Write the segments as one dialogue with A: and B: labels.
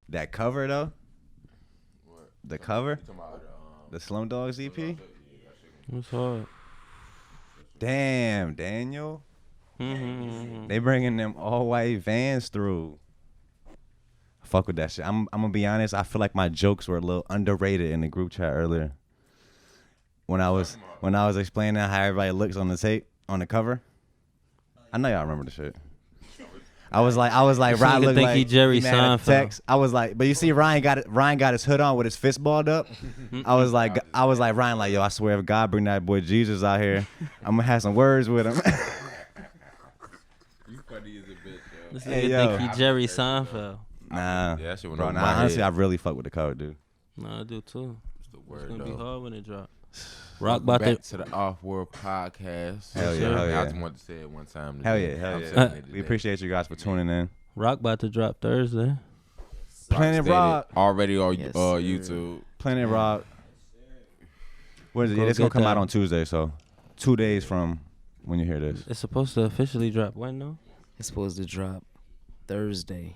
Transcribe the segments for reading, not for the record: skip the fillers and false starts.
A: That cover though.
B: What?
A: The cover.
B: You talking about
A: The Slum Dogs EP.
C: It's hard.
A: Damn, Daniel.
C: Mm-hmm.
A: They bringing them all white vans through. Fuck with that shit. I'm gonna be honest. I feel like my jokes were a little underrated in the group chat earlier. When I was explaining how everybody looks on the tape on the cover. I know y'all remember the shit. I was like, Ryan looked like
C: he Jerry
A: mad at the
C: Seinfeld.
A: text. I was like, but you see, Ryan got his hood on with his fist balled up. I was like, Ryan, like, yo, I swear if God bring that boy Jesus out here, I'm gonna have some words with him.
B: You funny as a bitch, yo.
C: This
A: Hey,
C: nigga
A: yo.
C: think he Jerry Seinfeld.
A: Nah,
B: Yeah, that shit went
A: bro.
B: over
A: Nah,
B: my
A: honestly,
B: head.
A: I really fuck with the cover, dude.
C: Nah, I do too.
B: It's the
C: It's
B: word,
C: gonna be
B: though.
C: hard when it drop.
B: Welcome
C: Rock about
B: back
C: to.
B: to the Off-World Podcast.
A: Hell yeah,
C: sir.
A: hell yeah.
B: I just wanted to say it one time.
A: Hell
B: today.
A: yeah, hell
B: I'm
A: yeah.
B: saying it
A: We
B: today.
A: appreciate you guys for tuning in.
C: Rock about to drop Thursday.
A: Planet
B: Stated
A: Rock.
B: already on
D: Yes,
B: YouTube.
A: Planet Rock. What is it?
C: Go
A: It's gonna
C: get
A: come
C: that.
A: out on Tuesday, so 2 days from when you hear this.
C: It's supposed to officially drop when though?
D: It's supposed to drop Thursday,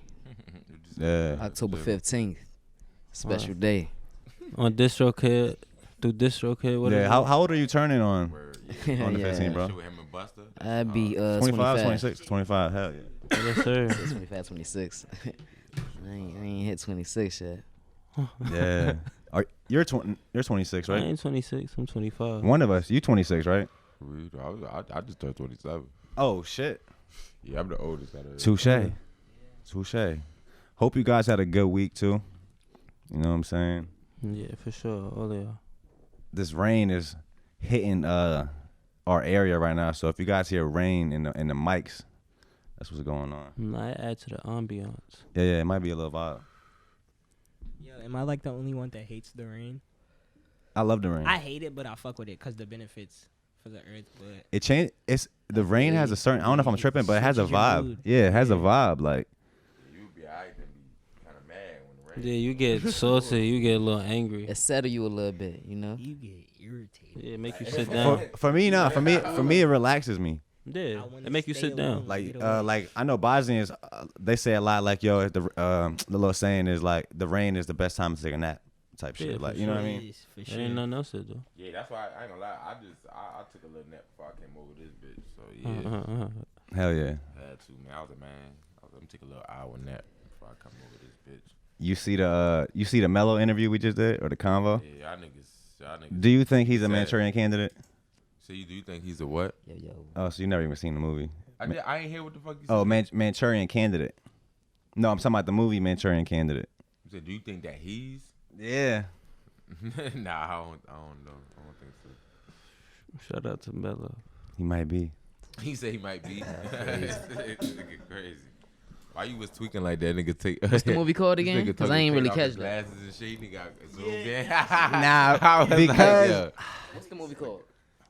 A: Yeah.
D: October 15th. Special day.
C: On DistroKid, through DistroKid. What
A: Yeah.
C: is
A: How old are you turning on?
B: Word,
A: On the
D: Yeah.
A: 15th, bro.
B: Shit with him and Busta.
D: I'd be
A: 25,
D: 25.
A: 26, 25. Hell yeah.
C: it? Yes, sir.
D: 25, 26. I ain't hit 26 yet.
A: Yeah. You're 26,
C: I
A: right?
C: ain't 26. I'm 25.
A: One of us. You 26, right?
B: I just turned 27.
A: Oh shit.
B: Yeah, I'm the oldest out of
A: Touche. Hope you guys had a good week too. You know what I'm saying?
C: Yeah, for sure. All of y'all.
A: This rain is hitting our area right now. So if you guys hear rain in the mics, that's what's going on.
C: I add to the ambiance.
A: Yeah, it might be a little vibe.
E: Yo, am I like the only one that hates the rain?
A: I love the rain.
E: I hate it, but I fuck with it because the benefits for the earth. But
A: It changed. It's the rain has a certain. I don't know if I'm tripping, but it has a
E: Switches your
A: vibe.
E: mood.
A: Yeah, it has a vibe. Like
B: You be alright and be kind of mad when the rain.
C: Yeah, you get saucy. You get a little angry.
D: It settle you a little bit, you know?
E: you get irritated.
C: Yeah, make you sit down.
A: for me, nah. For me, it relaxes me.
C: Yeah,
E: I wanna
C: it make you
E: stay
C: sit down.
E: alone.
A: Like,
E: Get away.
A: like I know Bosnians, they say a lot. Like, yo, the little saying is like, the rain is the best time to take a nap, type shit.
C: Yeah,
A: like,
C: for
A: you know what I
E: It
A: mean?
E: is, for
C: There
E: sure.
C: ain't nothing else to do.
B: Yeah, that's why I ain't gonna lie. I took a little nap before I came over this bitch. So yeah,
A: Hell yeah.
B: I had to, man. I was a man. Let me take a little hour nap before I come over this bitch.
A: You see the Mello interview we just did, or the convo?
B: Yeah, y'all niggas.
A: Do you think he's a
B: Sad.
A: Manchurian candidate?
B: So do you think he's a what?
D: Yo.
A: Oh, so you never even seen the movie?
B: I ain't hear what the fuck you said.
A: Oh, Manchurian Candidate. No, I'm talking about the movie Manchurian Candidate.
B: You said, do you think that he's?
A: Yeah.
B: Nah, I don't know. I don't think so.
C: Shout out to Mello.
A: He might be.
B: He said he might be. This nigga crazy. Why you was tweaking like that, nigga?
D: What's the movie called again? Because I ain't really catch that.
B: Glasses and shit. Nigga got zoomed in.
A: Nah,
B: I was like,
A: because-
B: yeah.
D: What's the movie called?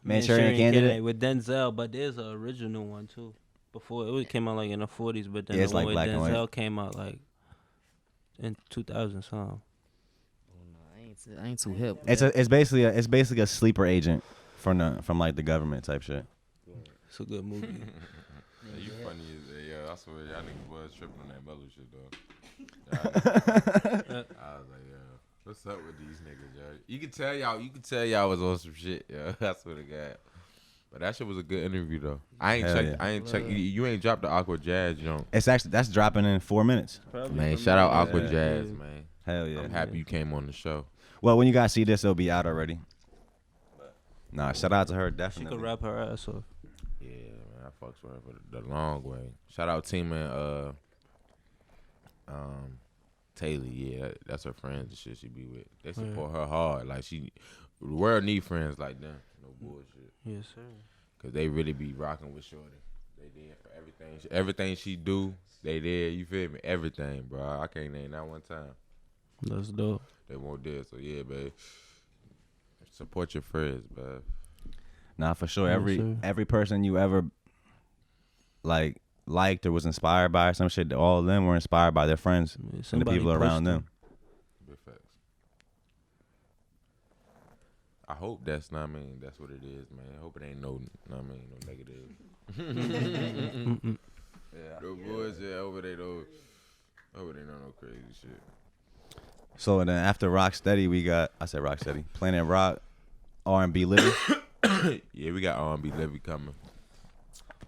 A: Manchurian Candidate?
C: with Denzel, but there's an original one too. Before it came out like in the 40s, but then
A: Yeah, it's
C: the one
A: like
C: with
A: black and white.
C: Denzel came out like in 2000 something.
D: I ain't too hip.
A: It's basically a sleeper agent from like the government type shit.
C: It's a good movie.
B: Yeah, you funny as yeah. I swear, y'all niggas was tripping on that Mellow shit though. I was like, yo, what's up with these niggas, yo? You can tell y'all was on some shit, yo. I swear to God. But that shit was a good interview though. I ain't check. You ain't dropped the Awkward Jazz, you know.
A: It's actually that's dropping in 4 minutes.
B: Man, shout out Awkward
A: Yeah.
B: Jazz, man.
A: Hell yeah.
B: I'm happy you came on the show.
A: Well, when you guys see this, it'll be out already. Nah, shout out to her
C: She
A: definitely.
C: could rap her ass off.
B: Yeah, man, I fucks with her for the long way. Shout out team and Taylor, yeah, that's her friends and shit she be with. They support her hard. Like the world need friends like them. No bullshit.
C: Yes, sir.
B: Cause they really be rocking with Shorty. They did for everything. Everything she do, they did. You feel me? Everything, bro. I can't name that one time.
C: That's dope.
B: They won't do it. So yeah, babe. Support your friends, man.
A: Nah, for sure.
C: Yes,
A: Every person you ever liked or was inspired by or some shit, all of them were inspired by their friends
C: Yeah,
A: and the
C: somebody
A: people
C: pushed
A: around them.
B: Big facts. I hope that's not mean. That's what it is, man. I hope it ain't no negative.
A: Yeah.
B: No bullshit. I hope it ain't no crazy shit.
A: So then after Rocksteady, we got Rocksteady, Planet Rock, R&B Living.
B: Yeah, we got R&B Livey coming.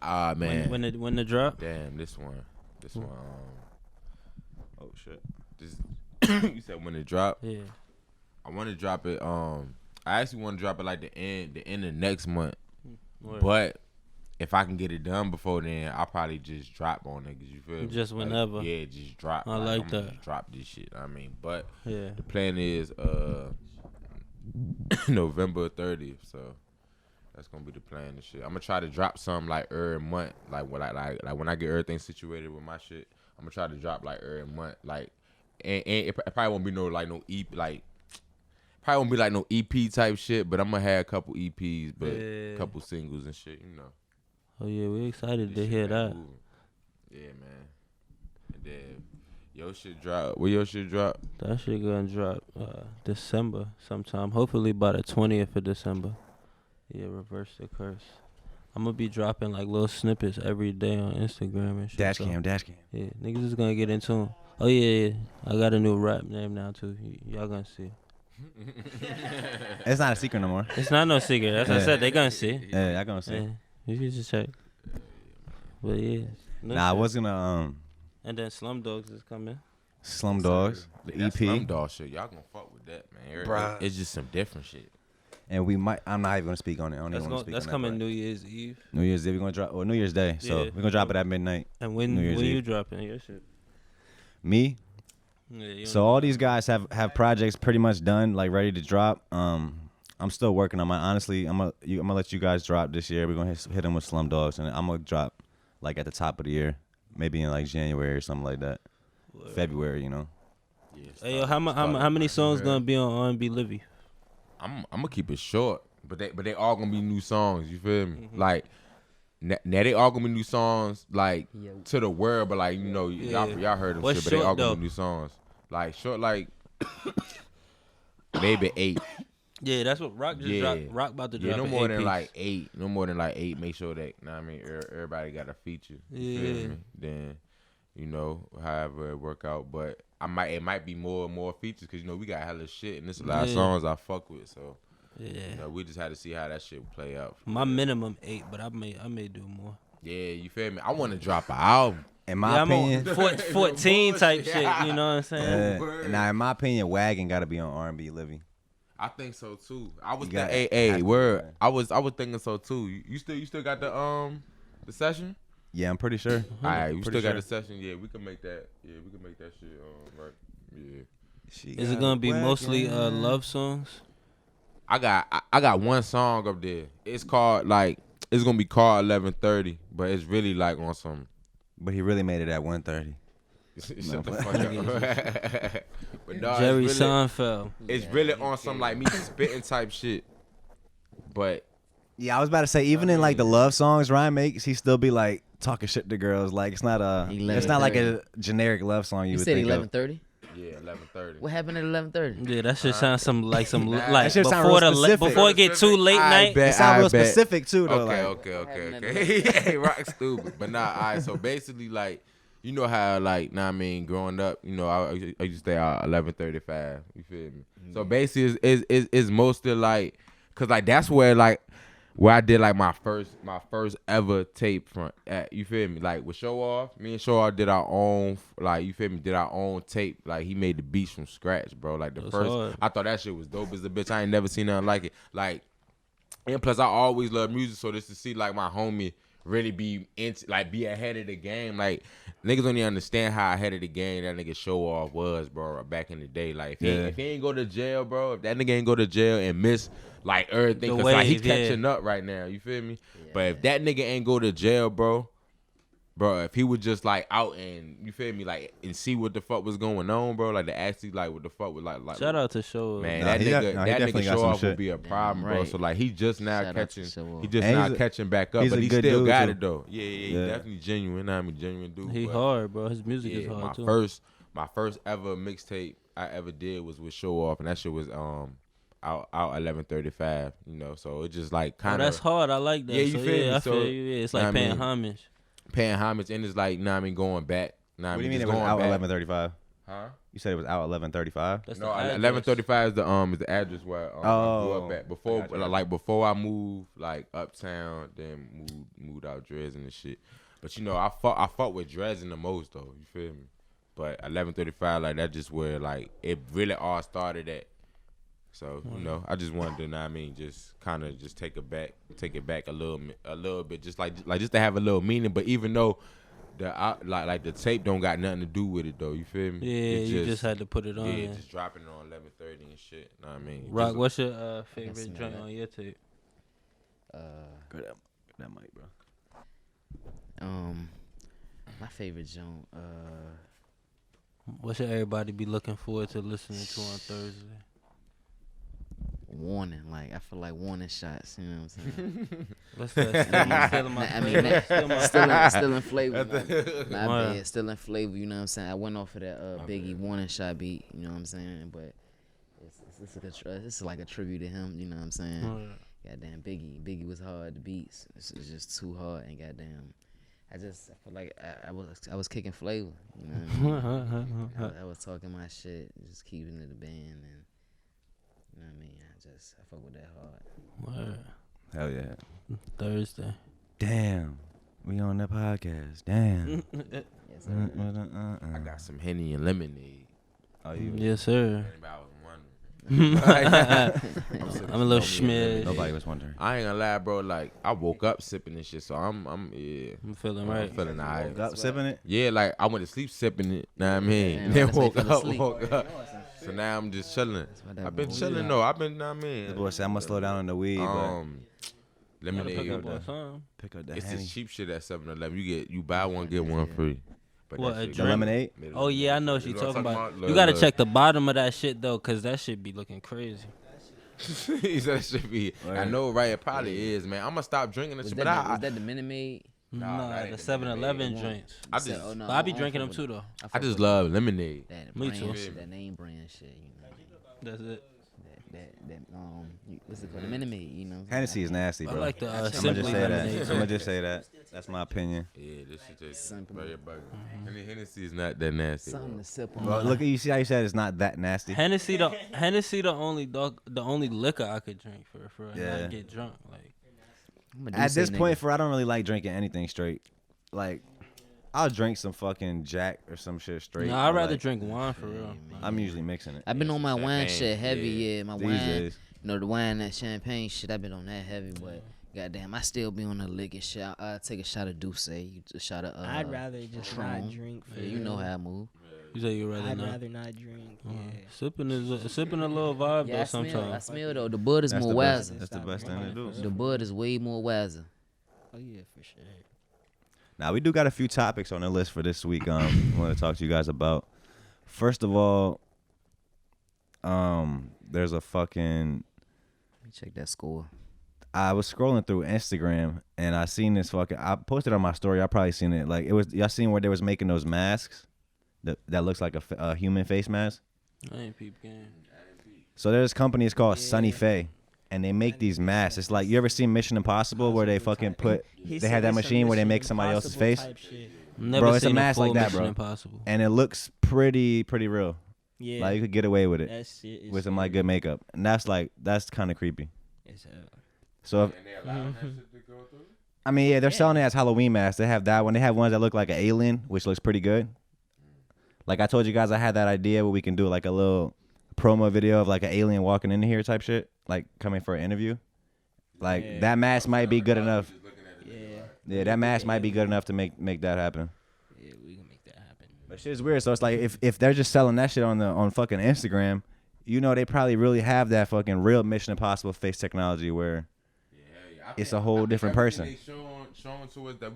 B: Ah man,
C: When the drop?
B: damn, this one.
A: Oh shit.
B: This you said when it drop.
C: Yeah.
B: I want to drop it. I actually want to drop it like the end of next month.
C: Word.
B: But if I can get it done before then, I'll probably just drop on niggas. You feel me?
C: Just whenever.
B: Like, yeah, just drop.
C: I like
B: I'm
C: that.
B: Just drop this shit. I mean, but
C: Yeah.
B: the plan is November 30th. So that's gonna be the plan and shit. I'm gonna try to drop something like every month. Like when I get everything situated with my shit, I'm gonna try to drop like every month. Like and it probably won't be no EP probably won't be like no EP type shit, but I'm gonna have a couple EPs, but a couple singles and shit, you know.
C: Oh yeah, we excited
B: This
C: to
B: shit
C: hear
B: been
C: that.
B: moving. Yeah, man. And then your shit drop. Where your shit drop?
C: That shit gonna drop December sometime. Hopefully by the 20th of December. Yeah, reverse the curse. I'm gonna be dropping like little snippets every day on Instagram and shit.
A: Dash
C: so,
A: cam.
C: Yeah, niggas is gonna get in tune. Oh yeah. I got a new rap name now too. Y'all gonna see.
A: It's not a secret no more.
C: It's not no secret. That's what I
A: Yeah.
C: said. They gonna see.
A: Yeah, I gonna say.
C: Yeah, you can just check. But yeah. no
A: Nah, I
C: shit.
A: was gonna
C: And then Slum Dogs is coming.
A: Slum Dogs, the
B: That
A: EP,
B: Slum Dog shit, y'all gonna fuck with that, man.
A: Bruh.
B: It's just some different shit.
A: and we might. I'm not even gonna speak on it. I don't even wanna speak
C: That's
A: on
C: coming
A: that,
C: New Year's Eve.
A: but New Year's Day. We're gonna drop. Or New Year's Day. So
C: Yeah.
A: we're gonna drop it at midnight.
C: And when
A: New Year's
C: you
A: Eve.
C: dropping your shit?
A: Me.
C: Yeah, you
A: So all these guys have projects pretty much done, like ready to drop. I'm still working on mine. Honestly, I'm gonna let you guys drop this year. We're gonna hit them with Slum Dogs, and I'm gonna drop like at the top of the year, maybe in like January or something like that. February, you know.
B: Yeah,
C: Hey yo, how many songs gonna be on R&B Livey?
B: I'm gonna keep it short, but they all gonna be new songs. You feel me?
C: Mm-hmm.
B: Like now they all gonna be new songs, like
D: Yeah.
B: to the world, but like you know
C: Yeah.
B: y'all heard them
C: What's
B: shit, but they
C: short,
B: all gonna
C: though?
B: be new songs. Like short, like maybe 8.
C: Yeah, that's what Rock just
B: Yeah.
C: dropped. Rock about to drop.
B: Yeah, no
C: an
B: more
C: 8
B: than
C: piece.
B: like 8. No more than like 8. Make sure that I mean everybody got a feature. You feel
C: Yeah.
B: me? Then you know however it work out, but it might be more and more features because you know we got hella shit and there's a lot of
C: Yeah.
B: songs I fuck with, so.
C: Yeah.
B: You know, we just had to see how that shit would play out.
C: My minimum 8, but I may do more.
B: Yeah, you feel me? I want to drop an album.
A: In my
C: Yeah, I'm
A: opinion,
C: on 14 type shit. You know what I'm saying?
B: Word.
A: now in my opinion, Wagon got to be on R&B Living.
B: I think so too. I was
A: You got
B: hey,
A: it. Has to be,
B: word.
A: man.
B: I was thinking so too. You still got the session?
A: Yeah, I'm pretty sure.
B: All right, you
A: Pretty
B: still got
A: sure.
B: the session. Yeah, we can make that. Yeah, we can make that shit right. Yeah.
C: Is it gonna be mostly love songs?
B: I got one song up there. It's called it's gonna be called 11:30, but it's really like on some.
A: But he really made it at 1:30.
B: Shut the fuck up. But no,
C: Jerry
B: it's really,
C: Seinfeld.
B: it's really on some like me spitting type shit. But
A: Yeah, I was about to say, even in like the love songs Ryan makes, he still be like talking shit to girls. Like it's not like a generic love song you
D: You
A: would
D: said
A: think of.
D: 11:30.
B: yeah, 11:30.
D: What happened at 11:30?
C: Yeah, that shit sounds like some
B: Nah,
C: like
A: that shit sound real specific.
C: before it get too late
B: I
C: night.
B: bet.
A: It sound real
B: I bet.
A: specific too, though.
B: Okay,
A: like,
B: okay. Hey, rock stupid. But nah, alright. So basically, like, you know how, like, nah, I mean, growing up, you know, I used to stay out 11:35. You feel me? So basically, it's mostly like, cause like that's where I did like my first ever tape from. You feel me? Like with Show Off, me and Show Off did our own, like, you feel me? Did our own tape. Like he made the beats from scratch, bro. Like the
C: That's
B: first,
C: hard.
B: I thought that shit was dope as a bitch. I ain't never seen nothing like it. Like. And plus, I always love music, so just to see like my homie really be be ahead of the game, like niggas don't even understand how ahead of the game that nigga Show Off was, bro. Back in the day, like if he ain't go to jail, bro, if that nigga ain't go to jail and miss like everything,
C: The
B: cause like he
C: wave, yeah.
B: catching up right now, you feel me? But if that nigga ain't go to jail, bro, if he was just like out and you feel me, like and see what the fuck was going on, bro, like to actually like what the fuck was like
C: Shout out to Show.
B: man,
A: Nah,
B: that
A: he got-
B: nigga,
A: nah, he
B: that
A: definitely
B: nigga
A: got
B: Show
A: some
B: Off
A: shit.
B: would be a problem,
D: Damn
B: bro.
D: right.
B: So like he just now
D: Shout out to
B: catching,
D: Show Off.
B: he just
A: And
B: now
A: he's a-
B: catching back up,
A: he's
B: but
A: a
B: he
A: good
B: still
A: dude,
B: got
A: too.
B: it though. Yeah, he's
A: Yeah.
B: definitely genuine. I'm a genuine dude.
C: He
B: but
C: hard, bro. His music is
B: yeah,
C: hard too.
B: my first ever mixtape I ever did was with Show Off, and that shit was out 11:35. You know, so it just like
C: Oh,
B: kind of
C: that's hard. I like that.
B: Yeah, you
C: so,
B: feel me?
C: yeah, I
B: So,
C: feel you. Yeah, it's
B: nah,
C: like
B: I
C: paying
B: mean,
C: homage.
B: paying homage, and it's like, nah, I mean, going back. Nah, I
A: what do you
B: mean,
A: mean it
B: just
A: was
B: going
A: out
B: back.
A: 11:35?
B: Huh?
A: You said it was out 11:35.
C: That's
B: No,
C: the address.
B: 1135 is the address where I grew up at. Before,
A: I got you.
B: like before I moved like uptown, then moved out Dresden and shit. But you know, I fought with Dresden the most though. You feel me? But 1135, like that's just where like it really all started at. So you know, I just wanted to, know what I mean, just kind of just take it back a little bit, just like just to have a little meaning. But even though like the tape don't got nothing to do with it though, you feel me?
C: Yeah, you just had to put it on.
B: Yeah,
C: there.
B: just dropping it on 11:30 and shit. Know what I mean?
C: Rock,
B: Just-
C: what's your favorite joint on your tape?
A: Grab that mic, bro.
D: My favorite joint.
C: What should everybody be looking forward to listening to on Thursday?
D: Warning, like I feel like warning shots. You know what I'm saying?
C: What's that? Still in my
D: I mean,
C: flavor? Still my
D: still in flavor. Not
C: Word.
D: bad. Still in flavor. You know what I'm saying? I went off of that Biggie warning shot beat. You know what I'm saying? But it's like a tribute to him. You know what I'm saying?
C: Word.
D: Goddamn, Biggie was hard. The beats, it's just too hard. And goddamn, I feel like I was kicking flavor. You know what I mean? I was talking my shit, just keeping it a band, and you know what I mean. I fuck with that hard.
C: Word.
A: Hell yeah.
C: Thursday.
A: Damn. We on that podcast. Damn.
D: Yes, sir.
B: I got some Henny and lemonade.
A: Oh, you.
C: Yes, sir.
B: Anybody was wondering.
C: I'm a little schmid.
A: Nobody was wondering.
B: I ain't gonna lie, bro. Like I woke up sipping this shit, so I'm
C: feeling right.
B: I'm feeling alright.
A: Woke up sipping it?
B: Yeah, like I went to sleep sipping it. Know what I mean?
D: Damn,
B: Then
D: that's why you fell asleep.
B: woke up. So now I'm just chilling.
D: why that
B: I've been
D: boy-
B: chilling though. I've been, know what I mean?
A: The boy said, I'm going to slow down on the weed, but
B: Lemonade.
C: Pick up
A: the-
C: on some.
A: pick up the
B: It's
A: Henny.
B: this cheap shit at 7-Eleven. You buy one get one free. But
C: What,
B: that
C: a
B: shit-
C: drink?
A: lemonade?
C: Oh yeah, I know what you're
B: You
C: talking
B: what I'm
C: about.
B: Look,
C: You gotta
B: look.
C: check the bottom of that shit though, cause that shit be looking crazy.
B: He said it should be. I
A: Right.
B: know, right? It probably is, man. I'm gonna stop drinking this
D: Was
B: shit.
D: that,
B: But
D: was that the Minute Maid?
C: Nah,
B: that ain't
C: the
B: the
C: 7-Eleven
B: Lemonade.
C: joints.
B: I
D: Said-
B: just,
D: oh, no,
C: But I be
D: don't
C: drinking them
D: fuck
C: too
D: with
C: though.
D: fuck
B: I just
D: with
B: love lemonade.
D: that
C: Me
D: brand
C: too.
D: shit, that name brand shit. You know,
C: That's it.
D: what's it called? The Minute Maid. You know.
A: Hennessy is nasty,
C: I
A: bro.
C: like the
A: I'm going to
C: Simply
A: just say that.
C: lemonade.
A: I'm going to just say that. That's my opinion.
B: Yeah, this shit just
D: Simple.
B: very burger. Hennessy is not that nasty. Bro.
D: Something to sip on.
A: Well, look, you see how you said it's not that nasty?
C: Hennessy the only liquor I could drink for
A: Yeah.
C: not get drunk. Like
D: I'm a
A: At
D: Douce
A: this
D: nigga.
A: point, I don't really like drinking anything straight. Like, I'll drink some fucking Jack or some shit straight.
C: nah, I'd
A: but,
C: rather
A: like,
C: drink wine for real.
A: I'm usually mixing it
D: I've been on my wine
B: champagne,
D: shit heavy,
B: yeah.
D: yeah. My
A: these
D: wine,
A: days.
D: you know, the wine, that champagne shit. I've been on that heavy, but goddamn, I still be on the liquor shot. I take a shot of Douce, a shot of.
E: I'd rather just not
D: Patron.
E: drink. For
D: Yeah, you know
E: real.
D: how I move.
C: You say you rather
E: I'd
C: not.
E: rather not drink. Yeah.
C: Sipping a little vibe
D: Yeah,
C: though
D: I smell
C: sometimes.
D: though. The bud is
A: That's
D: more
A: the best.
D: wiser.
A: That's the best thing to do.
D: The bud is way more wiser.
E: Oh yeah, for sure.
A: Now, we do got a few topics on the list for this week. I want to talk to you guys about. First of all, there's a fucking.
D: Let me check that score.
A: I was scrolling through Instagram and I seen this fucking. I posted on my story. I probably seen it. Like it was. Y'all seen where they was making those masks that looks like a human face mask.
C: I ain't peep game.
A: So there's this company. It's called
E: Yeah.
A: Sunny Faye, and they make these masks. It's like you ever seen Mission Impossible where they fucking put.
E: He
A: They
E: said
A: had that
E: it's a
A: machine where they
E: Mission
A: make somebody else's
E: Impossible
A: face?
E: type shit.
C: Never
A: Bro, it's a
C: seen
A: mask
C: full
A: like that,
C: Mission
A: bro.
C: Impossible.
A: And it looks pretty real.
E: Yeah,
A: Like you could get away with it
E: that shit is
A: with some like good makeup, and that's kind of creepy.
E: It's
A: So if, I mean, yeah, they're selling it as Halloween masks. They have that one. They have ones that look like an alien, which looks pretty good. Like I told you guys, I had that idea where we can do like a little promo video of like an alien walking in here type shit, like coming for an interview. Like
E: Yeah.
A: that mask might be good enough.
E: yeah,
A: Yeah, that mask might be good enough to make that happen.
E: yeah. We can make that happen.
A: But shit's weird. So it's like if they're just selling that shit on fucking Instagram, you know they probably really have that fucking real Mission Impossible face technology where it's a whole different person.
B: They showing to us that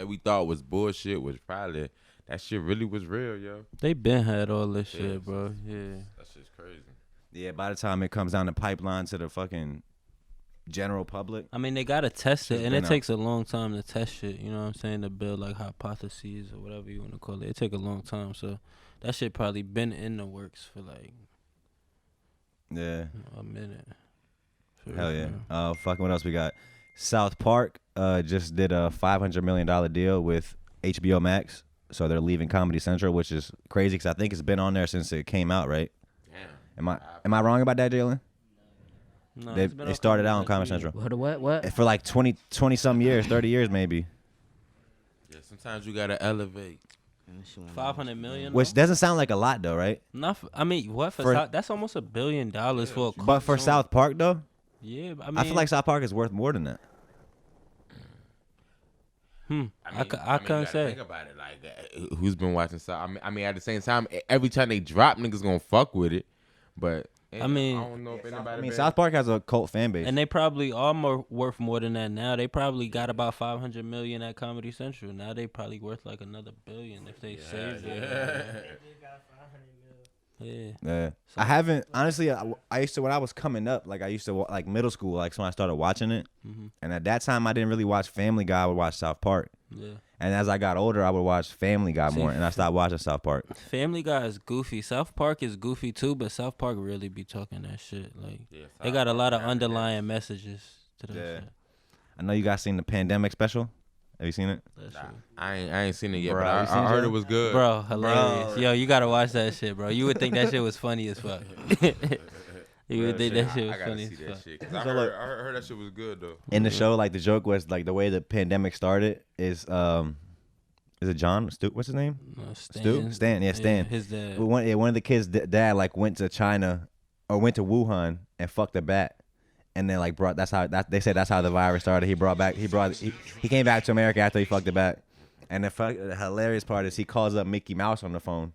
B: we thought was bullshit was probably that shit really was real, yo.
C: They been had all this
B: Yeah.
C: shit, bro. Yeah.
B: That's just crazy.
A: Yeah, by the time it comes down the pipeline to the fucking general public,
C: I mean, they gotta test it,
A: Shit's
C: and
A: been
C: it
A: out.
C: takes a long time to test shit. You know what I'm saying? To build like hypotheses or whatever you want to call it. It take a long time. So that shit probably been in the works for like
A: yeah,
C: a minute. For
A: hell yeah.
C: real.
A: Fucking what else we got? South Park just did a $500 million deal with HBO Max so they're leaving Comedy Central, which is crazy because I think it's been on there since it came out, right?
B: Damn.
A: Am I wrong about that, Jalen?
C: No,
A: They started out on Comedy Central
D: What?
A: for like 20 some years, 30 years maybe.
B: Yeah, sometimes you gotta elevate.
C: 500 million.
A: Which doesn't sound like a lot though, right?
C: I mean, what that's almost $1 billion for a
A: But for
C: cartoon.
A: South Park though,
C: Yeah, I mean,
A: I feel like South Park is worth more than that.
C: I couldn't
B: you gotta
C: say.
B: Think about it, like who's been watching South? I mean, at the same time, every time they drop, niggas gonna fuck with it. But
C: I mean,
B: I don't know if anybody.
A: I mean, South Park has a cult fan base.
C: And they probably are worth more than that now. They probably got about 500 million at Comedy Central. Now they probably worth like another $1 billion if they saved it. Yeah.
A: I haven't honestly. I used to when I was coming up, like I used to like middle school, like when I started watching it. And at that time, I didn't really watch Family Guy. I would watch South Park.
C: Yeah.
A: And as I got older, I would watch Family Guy more, and I stopped watching South Park.
C: Family Guy is goofy. South Park is goofy too, but South Park really be talking that shit. Like they got a lot of underlying messages to that shit.
A: I know you guys seen the Pandemic special. Have you seen it?
B: I ain't seen it yet,
A: Bro,
B: but I heard it was good.
C: Bro, hilarious. Yo, you gotta watch that shit, bro. You would think that shit was funny as fuck. You would think that shit was
B: I gotta
C: funny
B: see
C: as
B: that
C: fuck.
B: shit. 'Cause I heard that shit was good though.
A: In the show, like the joke was like the way the pandemic started is it John? What's his name? Stan. Yeah, Stan.
C: His dad.
A: One of the kids' dad like went to China or went to Wuhan and fucked a bat, and then like they said that's how the virus started. He came back to America after he fucked the bat, and the hilarious part is he calls up Mickey Mouse on the phone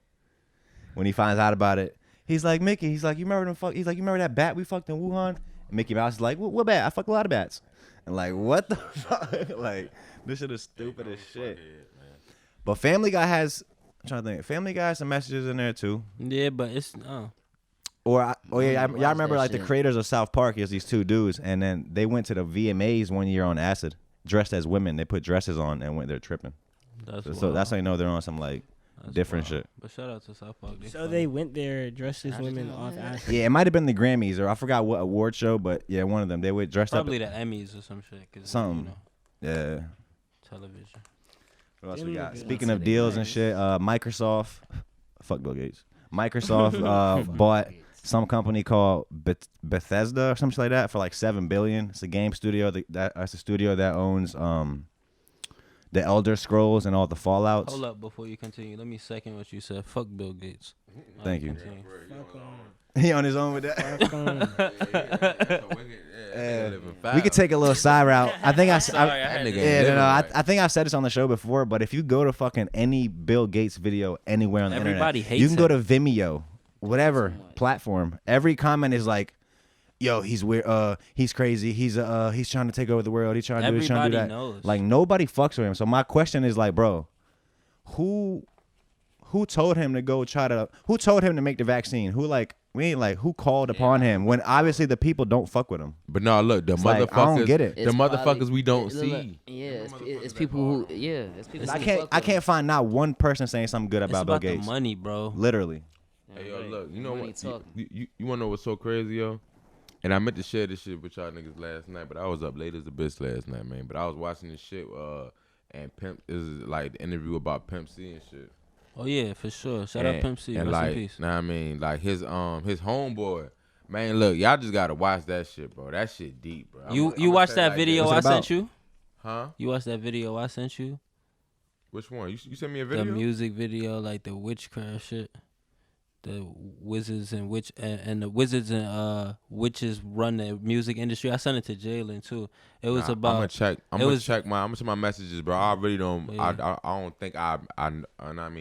A: when he finds out about it. He's like, Mickey, you remember that bat we fucked in Wuhan? And Mickey Mouse is like, what bat? I fucked a lot of bats. And like, what the fuck? Like, this shit is stupid as shit. But Family Guy I'm trying to think. Family Guy has some messages in there too.
C: Yeah, but it's
A: Y'all remember like the creators of South Park is these two dudes, and then they went to the VMAs one year on acid, dressed as women. They put dresses on and went there tripping. So that's how you know they're on some like different shit.
C: But shout out to South Park.
E: So they went there dressed as women off acid.
A: Yeah, it might have been the Grammys or I forgot what award show, but yeah, one of them. They went dressed
C: probably
A: up.
C: Probably the Emmys or some shit.
A: Something. Yeah.
C: Television.
A: What else we got? Speaking of deals and shit, Microsoft, fuck Bill Gates. Microsoft bought some company called Bethesda or something like that for like $7 billion. It's a game studio that's a studio that owns the Elder Scrolls and all the Fallouts.
C: Hold up before you continue. Let me second what you said. Fuck Bill Gates.
A: Thank you. He on his own with that. We could take a little side route. I think I think I've said this on the show before, but if you go to fucking any Bill Gates video anywhere on the
C: Everybody
A: internet,
C: hates
A: you can go
C: him.
A: to Vimeo, whatever platform. Every comment is like, "Yo, he's weird. He's crazy. He's trying to take over the world. He's trying to do this, trying to do that."
C: Knows.
A: Like nobody fucks with him. So my question is like, bro, who told him to go who told him to make the vaccine? Who called upon him when obviously the people don't fuck with him?
B: But no, look, the motherfuckers.
A: I don't get it.
B: The motherfuckers we don't see.
D: Yeah, it's people who. Yeah, it's people.
A: I can't find not one person saying something good about Bill Gates.
C: The money, bro.
A: Literally.
B: Hey, yo, look, you know what? You want to know what's so crazy, yo? And I meant to share this shit with y'all niggas last night, but I was up late as a bitch last night, man. But I was watching this shit, and Pimp is like the interview about Pimp C and shit.
C: Oh yeah, for sure. Shout out Pimp C.
B: And
C: Rest
B: like,
C: in peace.
B: know what I mean? Like his homeboy, man. Look, y'all just gotta watch that shit, bro. That shit deep, bro.
C: You watched that video I sent you?
B: Huh?
C: You watched that video I sent you?
B: Which one? You sent me a video?
C: The music video, like the witchcraft shit. The wizards and the wizards and witches run the music industry. I sent it to Jalen too. It was about.
B: I'm gonna check my messages, bro. I really don't. Yeah. I don't think I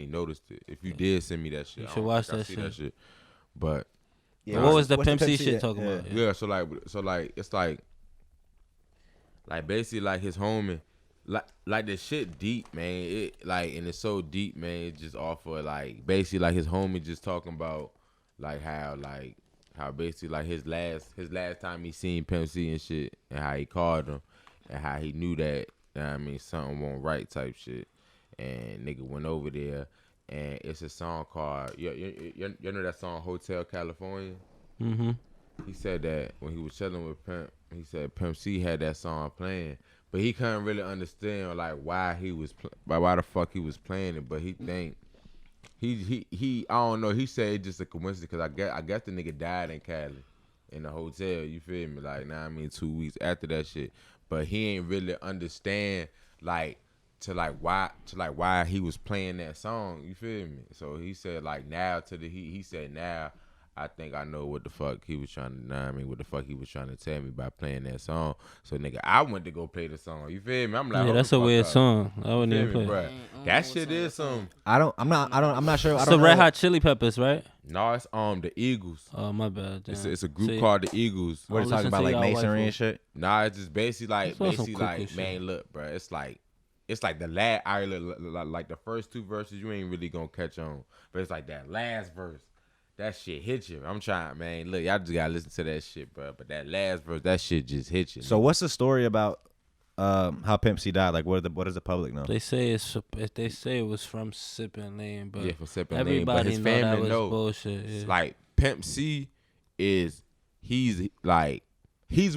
B: noticed it. If you did send me that shit,
C: you should watch that shit.
B: But
C: yeah, what was the Pimp C shit talking about?
B: Yeah, so it's like basically like his homie. Like the shit deep, man. It like and it's so deep, man. It's just off of like basically like his homie just talking about like how basically like his last time he seen Pimp C and shit, and how he called him, and how he knew that, you know what I mean, something won't right type shit, and nigga went over there, and it's a song called you know that song Hotel California.
C: Mm-hmm.
B: He said that when he was chilling with Pimp, he said Pimp C had that song playing. but he couldn't really understand like why why the fuck he was playing it. But he think he I don't know. He said it's just a coincidence because I guess the nigga died in Cali in the hotel. You feel me? Like 2 weeks after that shit. But he ain't really understand why he was playing that song. You feel me? So he said like now he said now I think I know what the fuck he was trying to what the fuck he was trying to tell me by playing that song. So nigga, I went to go play the song. You feel me? I'm like,
C: yeah, that's a weird song. I wouldn't even play.
B: Bruh. That shit is some.
A: I'm not sure.
C: It's the Red Hot Chili Peppers, right?
B: No, it's the Eagles.
C: Oh my bad.
B: It's a group called the Eagles.
A: We're talking about like masonry and shit.
B: Nah, it's just basically like
C: shit.
B: man, look, bro. It's like the last. Like the first 2 verses, you ain't really gonna catch on, but it's like that last verse. That shit hit you. I'm trying, man. Look, y'all just gotta listen to that shit, bro. But that last verse, that shit just hit you.
A: So what's the story about how Pimp C died? Like, what does the public know?
C: They say it was from sipping lean, but
B: yeah, from sipping
C: everybody
B: lean. But his
C: know
B: family
C: that was
B: knows.
C: bullshit. Yeah.
B: Like Pimp C he's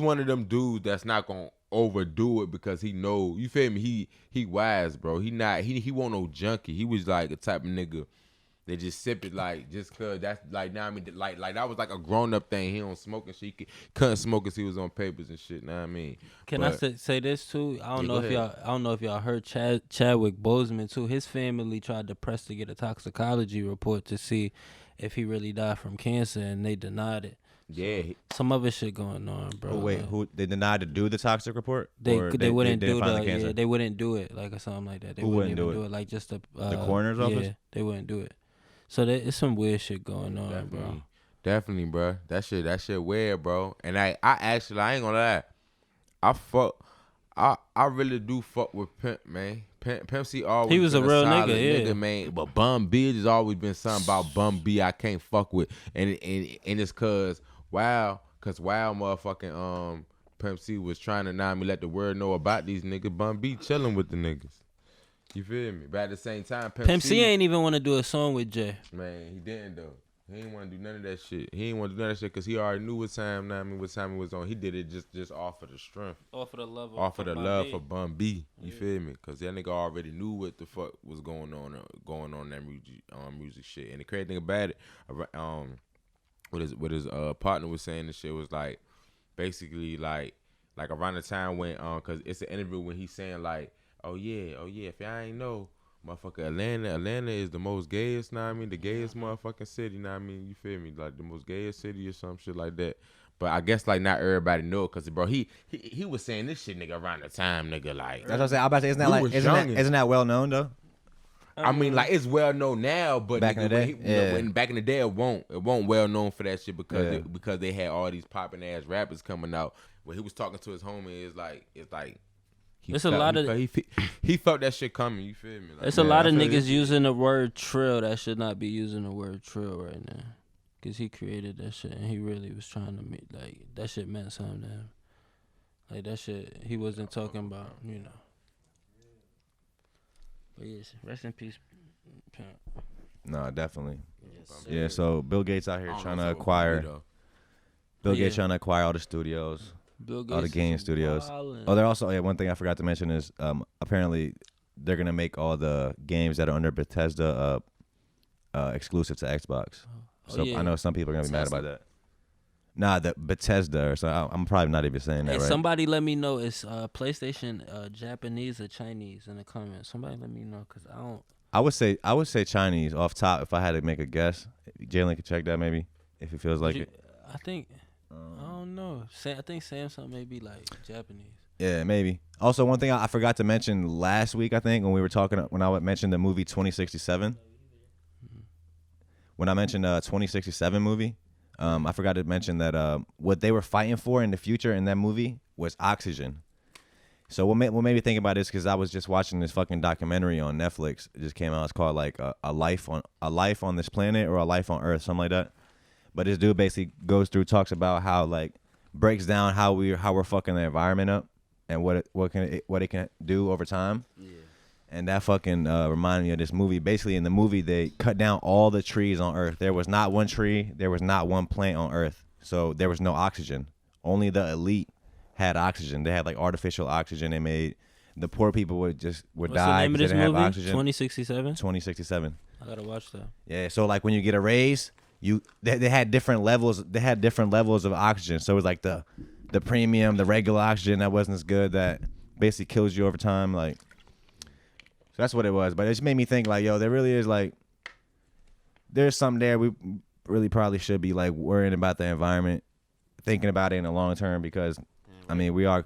B: one of them dudes that's not gonna overdo it because he know. You feel me? He wise, bro. He won't no junkie. He was like a type of nigga. They just sip it like just cause that's like like that was like a grown up thing. He don't smoke and shit. He couldn't smoke cause he was on papers and shit. Know what I mean?
C: Can I say this too? I don't know if y'all heard Chadwick Boseman too. His family tried to press to get a toxicology report to see if he really died from cancer, and they denied it.
B: Yeah,
C: some other shit going on, bro.
A: Oh, wait, who they denied to do the toxic report?
C: They wouldn't do the they wouldn't do it like or something like that. They
A: who
C: wouldn't
A: do
C: even do it like just the
A: coroner's office.
C: Yeah, they wouldn't do it. So it's some weird shit going on, bro.
B: Definitely, bro. That shit weird, bro. And I ain't gonna lie. I really do fuck with Pimp, man. Pimp C always
C: he was
B: been
C: a real
B: nigga, man. But Bun B has always been something about Bun B I can't fuck with, and it's cause motherfucking Pimp C was trying to let the world know about these niggas. Bun B chilling with the niggas. You feel me? But at the same time,
C: Pimp C ain't even want to do a song with Jay.
B: Man, he didn't though. He didn't want to do none of that shit. He didn't want to do none of that shit because he already knew what time he was on. He did it just off of the strength.
C: Off of the love
B: for Bun B. You feel me? Because that nigga already knew what the fuck was going on that music shit. And the crazy thing about it, what his partner was saying, the shit was like, basically like around the time when because it's an interview when he's saying like, oh yeah, if y'all ain't know, motherfucker, Atlanta is the most gayest, know what I mean? The gayest motherfucking city, know what I mean? You feel me? Like the most gayest city or some shit like that. But I guess like not everybody know it, cause bro, he was saying this shit, nigga, around the time, nigga, like.
A: That's what I'm saying. I'm about to say, isn't that well known though?
B: I mean, like it's well known now, but
A: back in the day,
B: back in the day, it won't well known for that shit because they had all these popping ass rappers coming out. When he was talking to his homie, it's like. He felt that shit coming. You feel me? Like,
C: it's a lot of niggas using the word trill that should not be using the word trill right now, cause he created that shit and he really was trying to make like that shit meant something to him. Like that shit, he wasn't talking about, you know. But yes, rest in peace, Pimp.
A: No, definitely.
D: Yes,
A: Yeah. So Bill Gates out here trying to acquire. Gates trying to acquire all the studios. All the game studios. Oh, they're also one thing I forgot to mention is apparently they're gonna make all the games that are under Bethesda exclusive to Xbox. So I know some people are gonna be mad about that. Nah, the Bethesda or so. I'm probably not even saying that right.
C: Somebody let me know it's PlayStation Japanese or Chinese in the comments. Somebody let me know because I don't.
A: I would say Chinese off top if I had to make a guess. Jalen could check that maybe if he feels like it.
C: I think. I don't know. I think Samsung may be like Japanese.
A: Yeah, maybe. Also, one thing I forgot to mention last week, I think, when I mentioned the movie 2067. Mm-hmm. When I mentioned 2067 movie, I forgot to mention that what they were fighting for in the future in that movie was oxygen. So what made me think about this, because I was just watching this fucking documentary on Netflix. It just came out. It's called like a life on this planet or a life on Earth, something like that. But this dude basically talks about how like breaks down how we're fucking the environment up and what it can do over time. Yeah. And that fucking reminded me of this movie. Basically, in the movie, they cut down all the trees on Earth. There was not one tree. There was not one plant on Earth. So there was no oxygen. Only the elite had oxygen. They had like artificial oxygen they made. The poor people would
C: What's
A: die
C: the name of
A: because
C: this
A: they didn't have
C: movie?
A: oxygen.
C: 2067.
A: 2067.
C: I gotta watch that.
A: Yeah, so like when you get a raise, they had different levels. They had different levels of oxygen. So it was like the premium, the regular oxygen that wasn't as good, that basically kills you over time. Like, so that's what it was. But it just made me think like, yo, there really is like, there's something there. We really probably should be like worrying about the environment, thinking about it in the long term, because I mean we are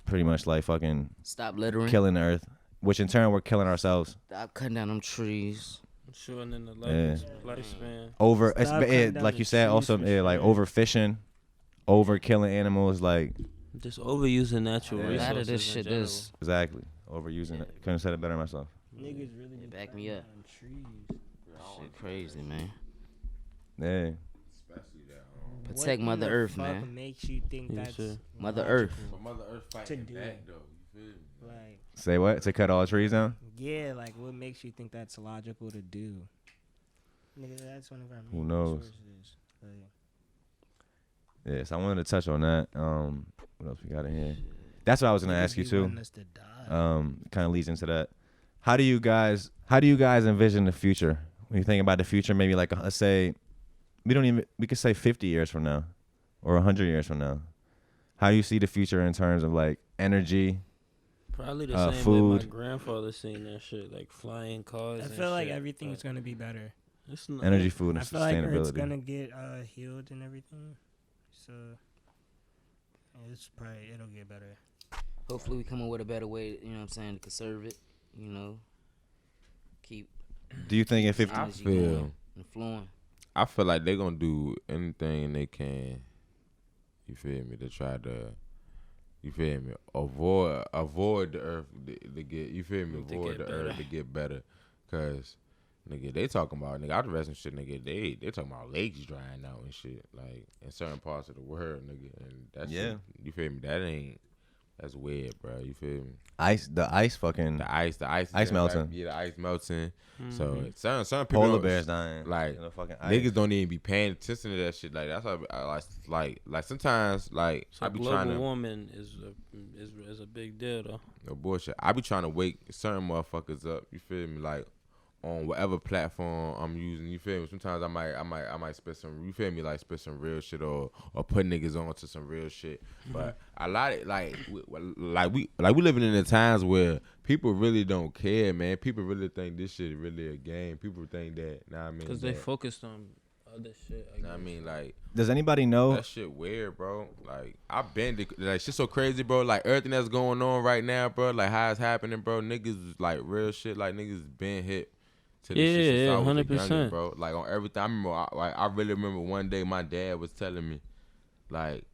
A: pretty much like fucking
D: Stop littering.
A: killing the earth, which in turn we're killing ourselves.
D: Stop cutting down them trees.
C: Shortening the lifespan.
A: Over,
E: Stop cutting down
A: like
E: the
A: you said,
E: trees
A: also
E: for
A: like
E: sure.
A: overfishing, over killing animals, like
C: Just overusing natural
A: Yeah.
D: A lot
C: resources.
D: of this shit
C: in general.
D: is
A: exactly overusing it. Couldn't have said it better myself.
E: Niggas really just
D: back me
E: cutting
D: up.
E: down trees.
D: Shit crazy, man.
A: Yeah,
B: Especially that.
D: Protect
E: What in
D: Mother
E: the
D: Earth,
E: fuck
D: man.
E: makes you think
C: Yes,
E: that's
C: sir.
D: Mother
E: logical?
D: Earth.
B: But Mother Earth fighting
E: do
B: back
E: it.
B: though. You feel me?
E: Like,
A: say what? To cut all the trees down?
E: yeah, like what makes you think that's logical to do? Nigga, that's one of our
A: Who
E: main
A: knows?
E: resources. Like,
A: Yeah, so I wanted to touch on that. What else we got in here? That's what I was gonna
E: niggas
A: ask you
E: be
A: too.
E: wanting us to die.
A: Kind of leads into that. How do you guys envision the future? When you think about the future, maybe like let's say we could say 50 years from now or 100 years from now. How do you see the future in terms of like energy?
C: Probably the same way
A: food.
C: my grandfather seen that shit, like flying cars.
E: I
C: and
E: feel like
C: shit,
E: everything's
C: but
E: gonna be better.
C: it's not,
A: Energy, food, and
E: I feel like Earth's
A: sustainability.
E: gonna get healed and everything. So it'll get better.
D: Hopefully we come up with a better way, you know what I'm saying, to conserve it, you know. Keep
A: Do you think in 50?
B: I
D: energy
B: feel-
D: going and flowing.
B: I feel like they're gonna do anything they can. You feel me? To try to, you feel me? Avoid the earth to get. You feel me?
C: To
B: Avoid
C: get
B: the earth
C: better.
B: to get better, cause nigga, they talking about nigga. Out the rest of shit, nigga. They talking about lakes drying out and shit, like in certain parts of the world, nigga. And that's
A: Yeah.
B: you feel me? That ain't. That's weird, bro. You feel me?
A: The ice fucking
B: The ice
A: Ice melting.
B: Like, yeah, the ice melting. So
C: Mhm.
B: some people
A: polar
B: don't-
A: bears dying.
B: like,
A: in the fucking ice.
B: niggas don't even be paying attention to that shit. Like that's why I like sometimes like
C: So
B: I be
C: global
B: trying to
C: warming is a big deal though.
B: no bullshit. I be trying to wake certain motherfuckers up. You feel me? Like on whatever platform I'm using. You feel me? Sometimes I might spit some. You feel me? Like spit some real shit or put niggas on to some real shit. But a lot of we living in the times where people really don't care, man. People really think this shit really a game. People think that. Nah, I mean,
C: Because they focused on other shit. I
B: Nah, I
C: guess.
B: mean, like.
A: Does anybody know?
B: That shit weird, bro. Like I've been like shit so crazy, bro. Like everything that's going on right now, bro. Like how it's happening, bro. Niggas is like real shit. Like niggas been hit to this shit since I was a
C: 100%.
B: youngin', bro. Like on everything. I remember, I really remember one day my dad was telling me, like,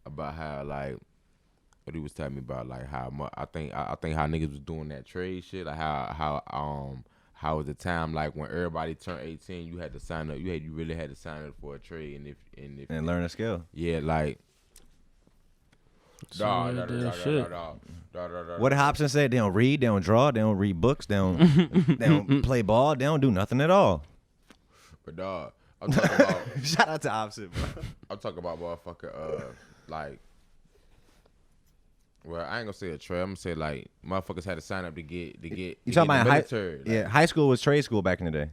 B: about how like what he was telling me about like how much I think how niggas was doing that trade shit. Like how was the time like when everybody turned 18, you had to sign up. You really had to sign up for a trade,
A: And learn a skill.
B: yeah, like.
C: Some of that shit.
A: What did Hobson say? They don't read, they don't draw, they don't read books, they don't play ball, they don't do nothing at all.
B: But dog, I'm talking about.
A: Shout out to Hobson, bro.
B: I'm talking about motherfucker. Like. Well, I ain't gonna say a trade. I'm gonna say like motherfuckers had to sign up to get.
A: You talking about
B: military?
A: yeah, high school was trade school back in the day.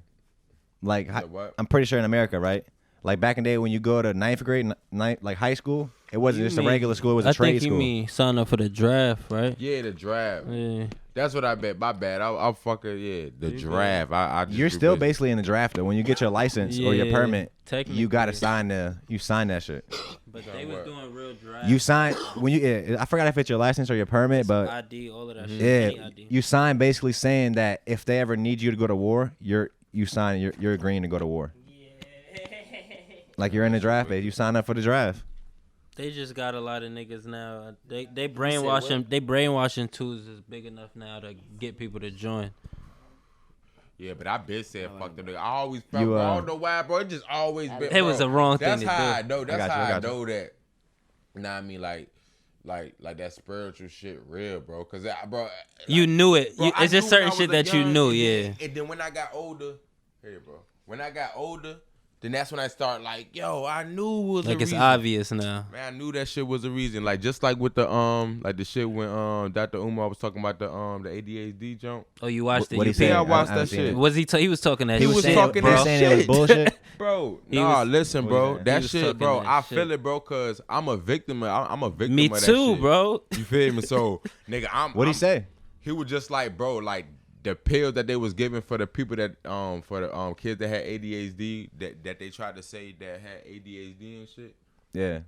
A: Like
B: What?
A: I'm pretty sure in America, right? Like back in the day when you go to ninth grade, like high school, it wasn't
C: You
A: just a
C: mean-
A: regular school, it was
C: I
A: a trade
C: think you
A: school.
C: mean sign up for the draft, right?
B: Yeah, the draft.
C: Yeah.
B: That's what I bet. My bad. I'll fucking the
C: You
B: draft. I just
A: You're still
B: replaced-
A: basically in the draft though. When you get your license or your
C: Yeah,
A: permit,
C: technically.
A: you gotta sign that shit.
C: But they was doing real draft.
A: You sign when you. Yeah, I forgot if it's your license or your permit, but
C: ID, all of that shit.
A: yeah,
C: Any ID.
A: you sign basically saying that if they ever need you to go to war, you're agreeing to go to war. Like you're in the draft base, you sign up for the draft.
C: They just got a lot of niggas now. They brainwashing. They brainwashing tools is big enough now to get people to join.
B: Yeah, but I been said fuck them nigga. I always felt.
A: You,
B: I don't know why, bro. It just always been.
C: It was
B: bro,
C: the wrong thing
B: That's
C: to
B: how
C: do.
B: I know. That's
A: got you,
B: how
A: I
B: I
A: got you.
B: know that. Nah, I mean like that spiritual shit real, bro. Cause bro,
C: You knew it.
B: bro, I
C: It's just
B: knew when
C: certain
B: I
C: shit
B: was a
C: that you
B: young,
C: knew.
B: and
C: Yeah.
B: then- And then when I got older, hey, bro. When I got older, then that's when I start like, yo, I knew it was
C: Like
B: a
C: it's
B: reason.
C: obvious now.
B: Man, I knew that shit was a reason. Like just like with the like the shit when Dr. Umar was talking about the ADHD jump.
C: Oh, you watched it?
A: What
C: You
A: he said?
B: I watched that
A: haven't seen
B: shit.
A: it.
C: Was he was talking that
B: He
C: shit.
B: was
A: saying-
B: talking
A: bro,
B: that
A: saying it was
B: shit.
A: bullshit.
B: Bro,
C: He
B: nah,
C: was-
B: listen,
A: What
B: bro.
A: was
B: That
C: He was
B: shit,
C: talking
B: bro.
C: that
B: I
C: shit.
B: feel it, bro, cause I'm a victim. I'm a victim
C: Me
B: of that
C: too,
B: shit.
C: bro.
B: You feel me? So, nigga,
A: What'd he say?
B: He was just like, bro, like the pills that they was giving for the people that for the kids that had ADHD that they tried to say that had ADHD and shit.
A: Yeah.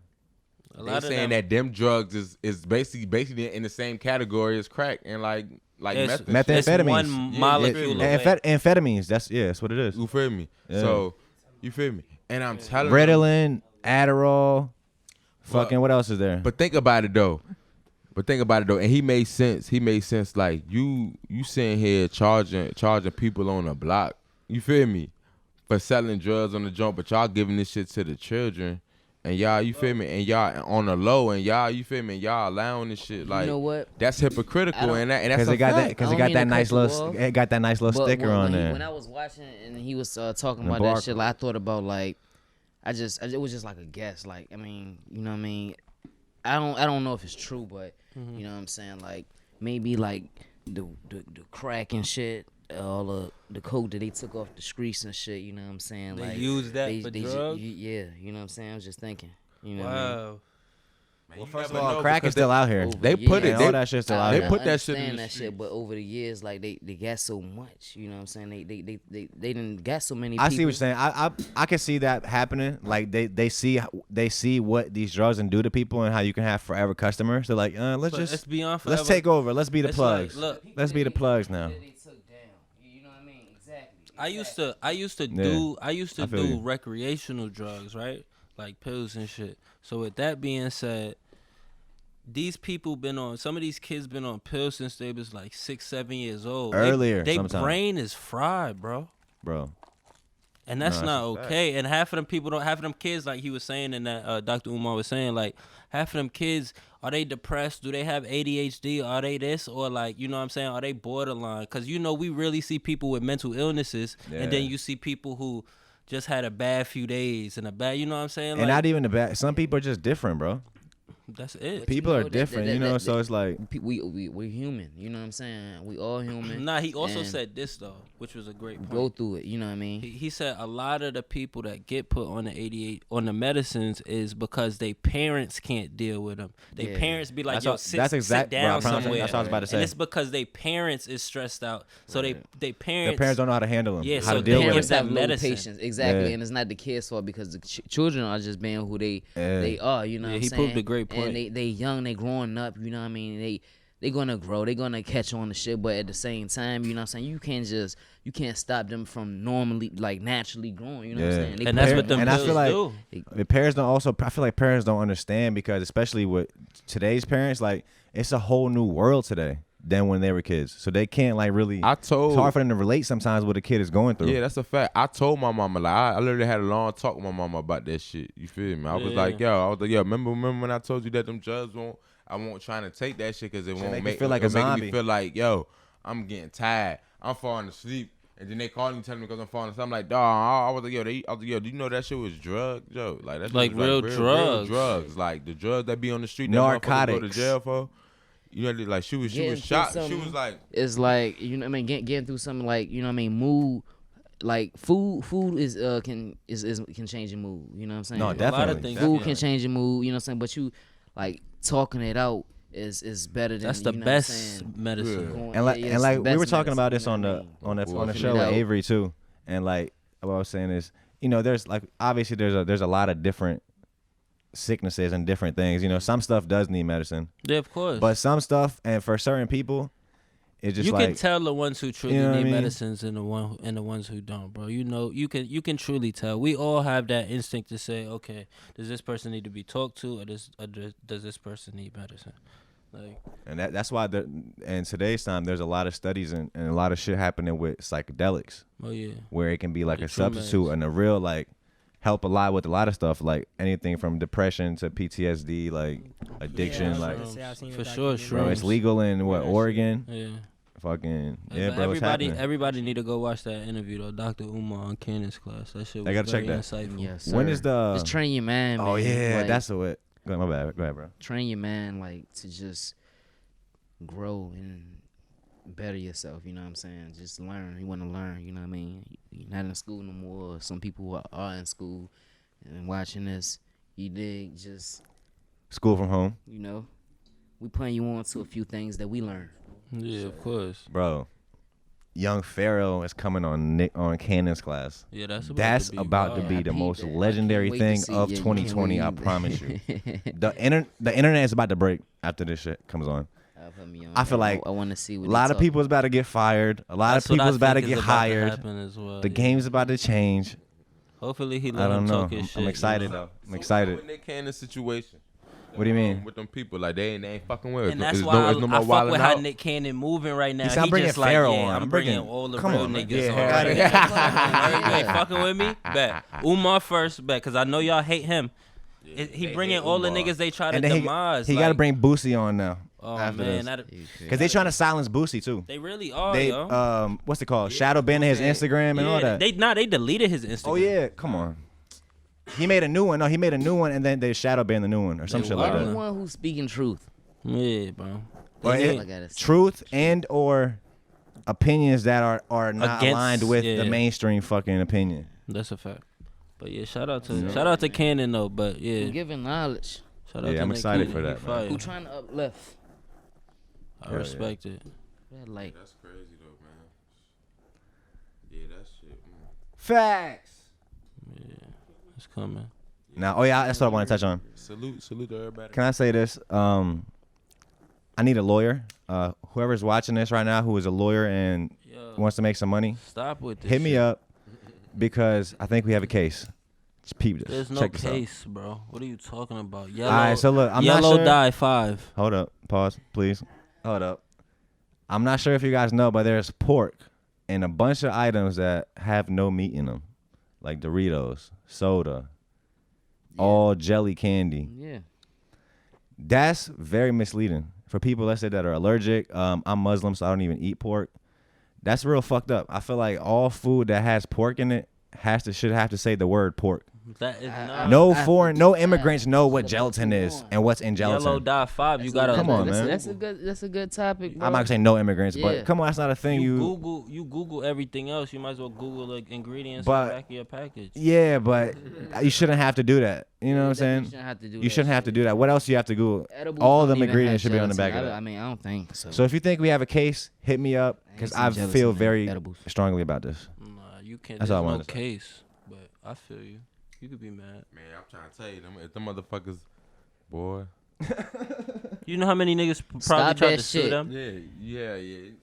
C: A
B: They
C: lot of
B: saying
C: them,
B: that them drugs is basically in the same category as crack and like
C: it's,
B: meth.
C: it's
A: Methamphetamines.
C: one
B: Yeah,
C: molecule
B: yeah.
C: away.
A: Amphetamines. That's what it is.
B: You feel me?
A: Yeah.
B: So you feel me? And I'm telling you.
A: Ritalin, Adderall, fucking. What else is there?
B: But think about it though. And he made sense. Like you sitting here charging people on the block. You feel me? For selling drugs on the joint, but y'all giving this shit to the children. And y'all, you feel me? And y'all on the low, and y'all, you feel me? And y'all allowing this shit. Like,
D: You know what?
B: that's hypocritical, and that's
A: Because
B: a
A: it got that.
B: fact.
A: Because
D: I
A: it
D: don't
A: got
D: mean
A: that
D: to
A: nice
D: cut you
A: little.
D: off,
A: It got that nice little
D: But
A: sticker on there.
D: when I was watching and he was talking
A: The
D: about that
A: barcode.
D: shit, like, I thought about like, it was just like a guess. Like, I mean, you know what I mean? I don't know if it's true, but you know what I'm saying? Like, maybe like the crack and shit, all the coke that they took off the streets and shit. You know what I'm saying?
C: They
D: like,
C: use that for drugs?
D: Yeah, you know what I'm saying? I was just thinking. You know what I mean?
C: Wow.
B: Man, you
A: First of
B: never
A: all,
B: know
A: crack
B: because
A: is still out here.
D: Over
B: They
D: the
B: put
D: years-
B: it.
A: all that shit's still out
B: They
A: here.
B: put that shit in
D: understand
B: the
D: that
B: street.
D: shit, but over the years, like they got so much. You know what I'm saying? They didn't got so many.
A: I
D: people.
A: see what you're saying. I can see that happening. Like they see what these drugs can do to people and how you can have forever customers. They're like, let's
C: But
A: just
C: it's beyond
A: let's
C: forever.
A: take over. Let's be the
C: It's like,
A: plugs.
C: look,
A: Let's be the plugs now.
D: That they took down. You know what I mean? Exactly.
C: I used to
A: Yeah. I feel
C: do
A: you.
C: recreational drugs, right? Like pills and shit. So with that being said, some of these kids been on pills since they was like 6, 7 years old.
A: Earlier,
C: They
A: sometime.
C: brain is fried, bro.
A: Bro.
C: And that's
A: No,
C: not
A: that's a fact.
C: okay. And half of them kids, like he was saying, and that Dr. Umar was saying, like half of them kids, are they depressed? Do they have ADHD? Are they this? Or like, you know what I'm saying? Are they borderline? Because, you know, we really see people with mental illnesses, and then
A: Yeah.
C: you see people who just had a bad few days and a bad, you know what I'm saying?
A: And
C: Like,
A: not even the bad. Some people are just different, bro.
C: that's it.
A: People
D: know,
A: are different,
D: that-
A: so it's like
D: we're human. You know what I'm saying? We all human.
C: Nah, he also
D: and
C: said this, though, which was a great point.
D: go through it. You know what I mean?
C: He said a lot of the people that get put on the 88 on the medicines is because they parents can't deal with them. They
D: Yeah.
C: parents be like, yo, sit
A: that's exact.
C: down
A: Bro, I promise you,
C: somewhere.
A: that's what I was about to say.
C: And it's because they parents is stressed out. So they
A: Their
C: parents
A: parents don't know how to handle them.
C: Yeah,
A: how
C: so
A: to deal
C: they
A: with
C: give
A: it.
C: that
D: have low
C: medicine.
D: patience. Exactly,
A: Yeah.
D: and it's not the kids' fault because the children are just being who they are. You know
C: Yeah,
D: what I'm
C: he
D: saying?
C: proved a great point.
D: And they young, they growing up. You know what I mean? They gonna grow. They gonna catch on to shit. But at the same time, you know what I'm saying? You can't stop them from naturally growing. You know what I'm
A: Yeah.
D: saying? They
C: and that's
A: Par-
C: what them
A: and I
C: pills
A: feel like-
C: do.
A: The parents don't also. I feel like parents don't understand because especially with today's parents, like it's a whole new world today than when they were kids. So they can't like really. It's hard for them to relate sometimes what a kid is going through.
B: Yeah, that's a fact. I told my mama, like, I literally had a long talk with my mama about that shit. You feel me? I was like, yo, remember when I told you that them drugs I won't trying to take that shit because it won't
A: make you
B: make
A: feel like a
B: it'll make
A: zombie.
B: me feel like, yo, I'm getting tired. I'm falling asleep. And then they call me telling me because I'm falling asleep. I'm like, dawg, I was like, yo, do you know that shit was drugs, yo? Like, that shit
C: Like
B: was
C: real
B: real
C: drugs.
B: drugs. Like, the drugs that be on the street that motherfuckers go to
A: Narcotics.
B: jail for. You know, like, she was
D: Getting through
B: shocked. She
D: something.
B: was like,
D: It's like, you know what I mean, getting through something like, you know what I mean, mood. Like food is can change your mood. You know what I'm saying?
A: No,
C: A lot of
A: definitely.
C: things.
D: Food
C: Yeah.
D: can change your mood. You know what I'm saying? But you like talking it out is better than
C: That's the
D: you know what I'm
C: best
D: saying?
C: medicine.
D: Going-
A: And like,
D: yeah,
A: and
D: it's
A: like
D: the
A: we were
D: best
A: talking about
D: medicine,
A: this
D: you
A: on
D: know
A: the
D: what I mean?
A: on the
D: Working
A: show
D: it
A: with
D: out.
A: Avery too. And like what I was saying is, you know, there's like obviously there's a lot of different sicknesses and different things. You know, some stuff does need medicine,
C: Yeah, of course.
A: but some stuff and for certain people, it's just
C: you
A: like
C: can tell the ones who truly
A: You know what I
C: need
A: mean?
C: medicines and the ones who don't, bro. You know, you can truly tell. We all have that instinct to say, okay, does this person need to be talked to, or does this person need medicine? Like,
A: and that's why in today's time there's a lot of studies and a lot of shit happening with psychedelics
C: oh yeah,
A: where it can be like
C: The
A: a
C: true
A: substitute
C: meds.
A: and a real like help a lot with a lot of stuff like anything from depression to PTSD like addiction
E: Yeah,
A: like
E: I was gonna say, I've seen
C: for
E: the
C: sure,
E: documentary.
A: bro it's
C: shrooms.
A: legal in what
C: Yeah,
A: Oregon
C: yeah.
A: Fucking
C: Hey,
A: yeah, bro. What's happening?
C: everybody need to go watch that interview though. Dr. Umar on Cannon's class. That shit was
A: I gotta check
C: very
A: that.
C: insightful.
D: Yes, sir.
A: When is the?
D: Just train your man.
A: Oh
D: man.
A: yeah,
D: Like,
A: that's the way. Go ahead, my bad. Go ahead, bro.
D: train your man like to just grow and better yourself. You know what I'm saying? Just learn. You want to learn. You know what I mean? You're not in school no more. Some people are in school and watching this. You dig? Just
A: School from home,
D: we putting you on to a few things that we learn.
C: Yeah, of course.
A: bro. Young Pharaoh is coming on Cannon's class.
C: Yeah, that's
A: That's
C: to be
A: about to
C: wild.
A: be
D: I
A: the
D: peeped
A: most
D: that. I can't
A: legendary
D: wait to
A: thing
D: see-
A: of
D: yeah, you
A: 2020. I
D: can't wait.
A: promise you. The internet is about to break after this shit comes on.
D: Put me on.
A: I feel like
D: I want to see what
A: A lot of people is about to get fired. A lot of people is about to get hired.
C: As well,
A: The
C: yeah.
A: game's about to change.
C: Hopefully he
A: I
C: let
A: don't
C: him
A: know.
C: talk his shit.
A: I'm excited though. I'm excited.
B: When they can in the situation.
A: What do you mean?
B: With them people, like they ain't fucking with us.
C: And that's
B: There's
C: why
B: there's
C: I
B: more
C: fuck
B: wilding
C: with how
B: out.
C: Nick Cannon moving right now.
A: He said, I'm
C: He
A: bringing
C: just like,
A: Pharaoh
C: yeah,
A: on.
C: I'm bringing all the
A: come
C: real
A: on, man.
C: niggas
A: Yeah,
C: on.
A: heck
C: Right
A: outta
C: now. You ain't fucking with me? Bet. Umar first, bet, because I know y'all hate him. He
B: they
C: bringing
B: hate
C: all the
B: Umar.
C: niggas they try to
A: And then
C: demise.
A: he got to bring Boosie on now.
C: Oh,
A: after
C: man.
A: this. Because they trying to silence Boosie too.
C: They really are,
A: They
C: yo.
A: what's it called? Shadow banning his Instagram and all that.
C: They deleted his Instagram.
A: Oh yeah, come on. He made a new one. No, he made a new one and then they shadow banned the new one or some shit like that.
D: Everyone who's speaking truth.
C: Yeah, bro.
A: Or
C: They
A: it-
D: I gotta say.
A: truth and or opinions that are not
C: Against-
A: aligned with
C: yeah.
A: the mainstream fucking opinion.
C: That's a fact. But yeah, shout out to Cannon though. But yeah,
D: Who giving knowledge?
C: shout out
A: Yeah,
C: to
A: I'm
C: Nick
A: excited
C: Cannon.
A: for that,
C: He
A: man.
C: fire.
D: Who trying to uplift?
C: I respect it.
D: Yeah, like
B: That's crazy though, man. Yeah, that shit.
A: Facts.
C: Yeah, it's coming.
A: Now, oh yeah, that's what I want to touch on.
B: Salute to everybody.
A: Can I say this? I need a lawyer. Whoever's watching this right now who is a lawyer and
C: Yo,
A: wants to make some money,
C: stop with this.
A: hit me
C: shit.
A: up because I think we have a case. Just peep this.
C: There's no
A: Check this out.
C: case, bro. What are you talking about? Yellow.
A: All right, so look, I'm
C: Yellow
A: not sure.
C: die 5.
A: Hold up. Pause, please. Hold up. I'm not sure if you guys know, but there's pork and a bunch of items that have no meat in them, like Doritos, soda, all jelly candy.
D: yeah.
A: That's very misleading for people, let's say, that are allergic. I'm Muslim, so I don't even eat pork. That's real fucked up. I feel like all food that has pork in it should have to say the word pork.
C: That is not.
A: No immigrants know what gelatin is and what's in
C: Yellow
A: gelatin.
C: die 5. You gotta
A: Come on, man.
D: That's a good topic, bro.
A: I'm not gonna say no immigrants,
D: Yeah.
A: but come on, that's not a thing.
C: You Google everything else. You might as well Google the ingredients
A: But-
C: on the back of your package.
A: Yeah, but you shouldn't have to do that. You know what I'm
D: You
A: saying?
D: shouldn't have to do
A: You
D: that
A: shouldn't have to
D: shit.
A: do that. What else do you have to Google?
D: Edibles
A: All
D: don't
A: them
D: even
A: ingredients
D: have
A: should be on the back
D: gelatin.
A: of that.
D: I mean, I don't think so.
A: So if you think we have a case, hit me up because
D: I
A: I
D: ain't seen
A: feel
D: gelatin in
A: very
D: edibles.
A: strongly about this.
C: Nah, you can't.
A: That's
C: There's
A: all I
C: no
A: wanted to say.
C: case, but I feel you. You could be mad.
B: Man, I'm trying to tell you, if them motherfuckers, boy.
C: You know how many niggas probably
D: Stop
C: tried
D: that
C: to sue
D: shit.
C: them?
B: Yeah.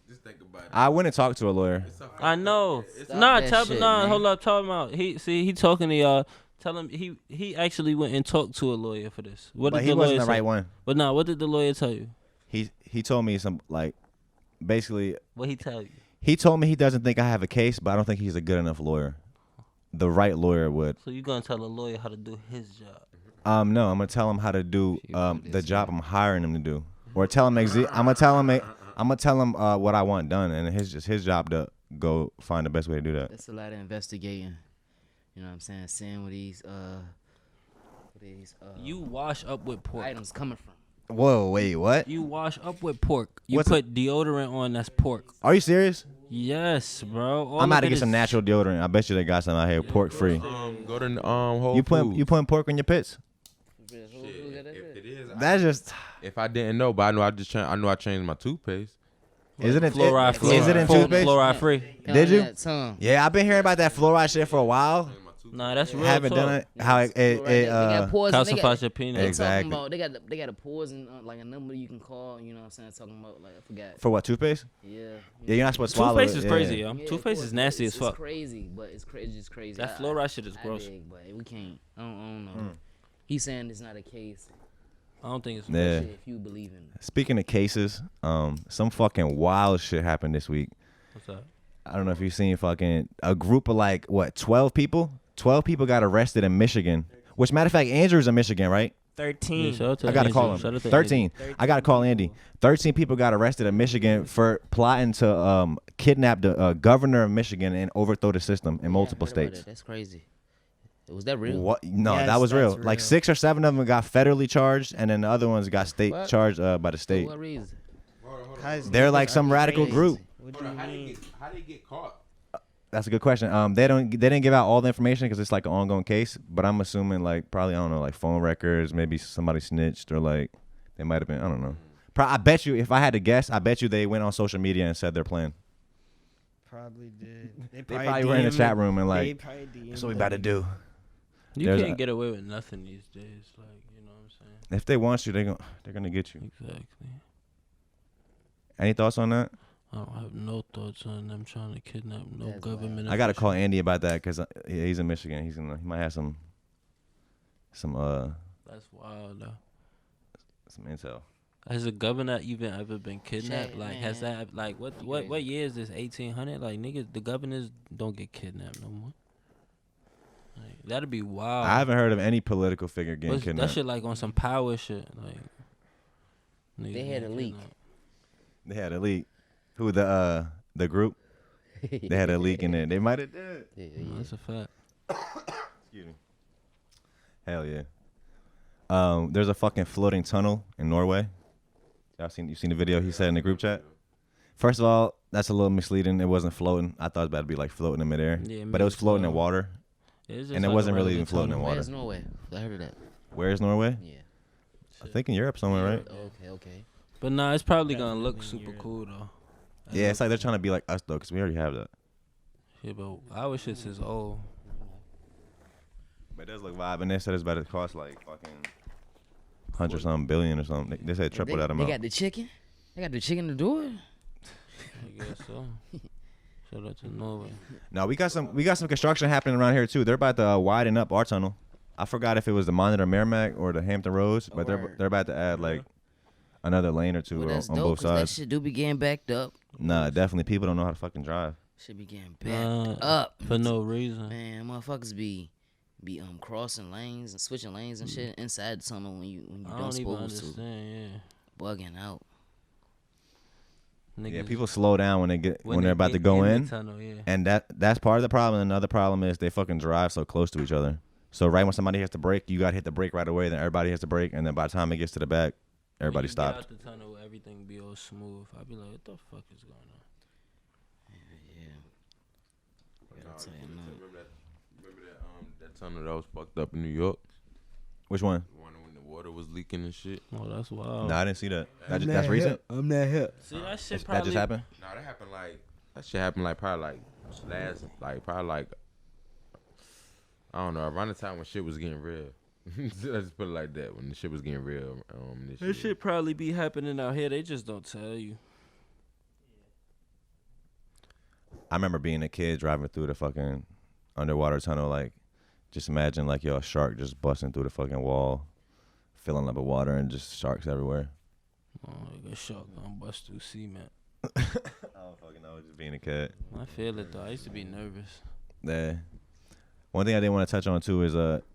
B: Just think about it.
A: I went and talked to a lawyer.
B: It's a
C: I know.
D: Stop
C: Nah,
D: that shit, man.
C: hold up, tell him out. He talking to y'all. Tell him he actually went and talked to a lawyer for this. What
A: But
C: did
A: he
C: the
A: wasn't
C: lawyer
A: the
C: say?
A: right one.
C: But nah, what did the lawyer tell you?
A: He told me some, like, basically,
C: What he tell you?
A: he told me he doesn't think I have a case, but I don't think he's a good enough lawyer. The right lawyer would.
C: So you gonna tell a lawyer how to do his job?
A: No, I'm gonna tell him how to do the job I'm hiring him to do, or tell him I'm gonna tell him what I want done, and his job to go find the best way to do that.
D: That's a lot of investigating. You know what I'm saying? Seeing where these
C: You wash up with pork.
D: items coming from.
A: Whoa, wait, what?
C: You wash up with pork. You
A: What's
C: put deodorant on that's pork.
A: Are you serious?
C: Yes, bro. All
A: I'm
C: of
A: about to
C: it
A: get
C: is-
A: some natural deodorant. I bet you they got some out here, pork free.
B: Go to Whole
A: You
B: Foods.
A: putting pork in your pits?
B: If it is,
A: That's just.
B: if I didn't know, but I know I changed my toothpaste.
A: Isn't it?
C: Fluoride free.
A: Is it in
C: Full
A: toothpaste?
C: Fluoride free.
A: Did you?
D: Tongue.
A: Yeah, I've been hearing about that fluoride shit for a while.
C: Nah, that's real
A: Haven't
C: talk.
A: done it. How
D: They got pores.
C: Calcifies your penis.
A: Exactly.
D: They got a pause and like a number you can call. You know what I'm saying? Talking about like I forgot.
A: for what, toothpaste?
D: Yeah.
A: Yeah, you're not supposed to swallow
C: Toothpaste
A: it.
C: is
A: Yeah.
C: crazy, yo.
D: Yeah,
C: Toothpaste is nasty as fuck.
D: It's crazy, but it's just crazy.
C: That fluoride shit is
D: I
C: gross.
D: dig, but we can't. I don't know. He's saying it's not a case.
C: I don't think it's.
A: Yeah.
D: Shit, if you believe in it.
A: Speaking of cases, some fucking wild shit happened this week.
C: What's up?
A: I don't know if you've seen fucking a group of like 12 people. 12 people got arrested in Michigan. Which matter of fact, Andrew's in Michigan, right?
E: 13.
C: Yeah, shout out to
A: I gotta
C: Angel.
A: call him.
C: Shout out to
A: 13. I gotta call Andy. 13 people got arrested in Michigan for plotting to kidnap the governor of Michigan and overthrow the system in multiple
D: I heard about
A: states.
D: that. That's crazy. Was that real?
A: What? No,
E: Yes,
A: that was real.
E: that's
A: Like
E: real.
A: 6 or 7 of them got federally charged, and then the other ones got state
D: What?
A: charged by the
D: For
A: state.
D: what reason?
E: Cause
A: They're
E: niggas
A: like some
E: are
A: radical
E: crazy.
A: group.
E: What do
B: Hold
E: you
B: on,
E: mean?
B: how they get caught?
A: That's a good question. They didn't give out all the information because it's like an ongoing case. But I'm assuming like probably I don't know like phone records, maybe somebody snitched or like they might have been I don't know. I bet you if I had to guess, I bet you they went on social media and said their plan.
E: Probably did.
A: They probably were in the chat room and like
E: that's
A: that's what we about to do.
C: You
A: There's
C: can't
A: a-
C: get away with nothing these days. Like, you know what I'm saying?
A: If they want you, they're gonna get you.
C: Exactly.
A: Any thoughts on that?
C: I don't have no thoughts on them trying to kidnap no
D: That's
C: government.
A: I gotta call
C: official.
A: Andy about that because he's in Michigan. He might have some
C: That's wild though.
A: intel.
C: Has a governor even ever been kidnapped?
D: Shit,
C: Like, has
D: man.
C: that like what year is this? 1800? Like niggas, the governors don't get kidnapped no more. Like, that'd be wild.
A: I haven't heard of any political figure getting
C: That
A: kidnapped.
C: shit like on some power shit. Like niggas
D: They had
C: getting
D: a leak.
C: kidnapped.
A: They had a leak. Who the group? They had a leak in there. They might have did.
D: Yeah,
C: No,
D: yeah.
C: that's a fact.
A: Excuse me. Hell yeah. There's a fucking floating tunnel in Norway. You seen the video he said in the group chat? First of all, that's a little misleading. It wasn't floating. I thought it was about to be like floating in midair.
C: Yeah,
A: but it was
C: me
A: floating
C: too.
A: in water.
C: It's just
A: And it
C: like a
A: wasn't really
C: regular
A: even floating in
C: tunnel.
A: water.
D: Where's Norway? I heard of that.
A: Where is Norway?
D: Yeah.
A: I think in Europe somewhere, right?
D: Okay.
C: But nah, it's probably gonna look
E: Definitely
C: super
E: Europe.
C: cool though.
A: Yeah, it's like they're trying to be like us though, because we already have that.
C: Yeah, but our shit's is old.
A: But it does look vibe, and they said it's about to cost like fucking 100-something billion or something. They said triple that amount.
D: They got the chicken. They got the chicken to do it.
C: I guess so. Shout out to Norway.
A: No, we got some construction happening around here too. They're about to widen up our tunnel. I forgot if it was the Monitor Merrimack or the Hampton Roads, but
D: word.
A: they're about to add like another lane or two
D: Well,
A: on
D: that's
A: both
D: dope. 'Cause that
A: sides.
D: shit do be getting backed up.
A: Nah, definitely people don't know how to fucking drive.
D: Should be getting
C: Nah,
D: backed up.
C: for no reason.
D: Man, motherfuckers be crossing lanes and switching lanes and shit inside the tunnel when you
C: I
D: don't
C: don't even
D: supposed to.
C: understand.
D: Bugging out.
C: Yeah,
A: Yeah,
C: Niggas-
A: people slow down when
C: when
A: they're about to
C: get
A: go
C: the
A: in,
C: tunnel, yeah.
A: and that's part of the problem. Another problem is they fucking drive so close to each other. So right when somebody has to brake, you gotta hit the brake right away. Then everybody has to brake, and then by the time it gets to the back, everybody
C: When you
A: stops.
C: Get out the tunnel, everything be all smooth. I be like, what the fuck is going on?
D: Yeah. Gotta tell you, no.
B: Remember that tunnel that was fucked up in New York?
A: Which one?
B: The one when the water was leaking and shit.
C: Oh, that's wild.
A: No, I didn't see that. That's recent.
E: I'm not hip.
C: See, that shit
A: That
C: probably
A: just happened.
B: Nah, that shit happened like probably like probably like I don't know, around the time when shit was getting real. Let's put it like that. When the shit was getting real, this
C: That
B: year.
C: shit probably be happening out here. They just don't tell you.
A: I remember being a kid driving through the fucking underwater tunnel. Like, just imagine like a shark just busting through the fucking wall, filling up with water, and just sharks everywhere.
C: Oh, like a shark gonna bust through cement.
A: I don't fucking know. Just being a kid.
C: I feel it though. I used to be nervous.
A: Yeah. One thing I didn't want to touch on too is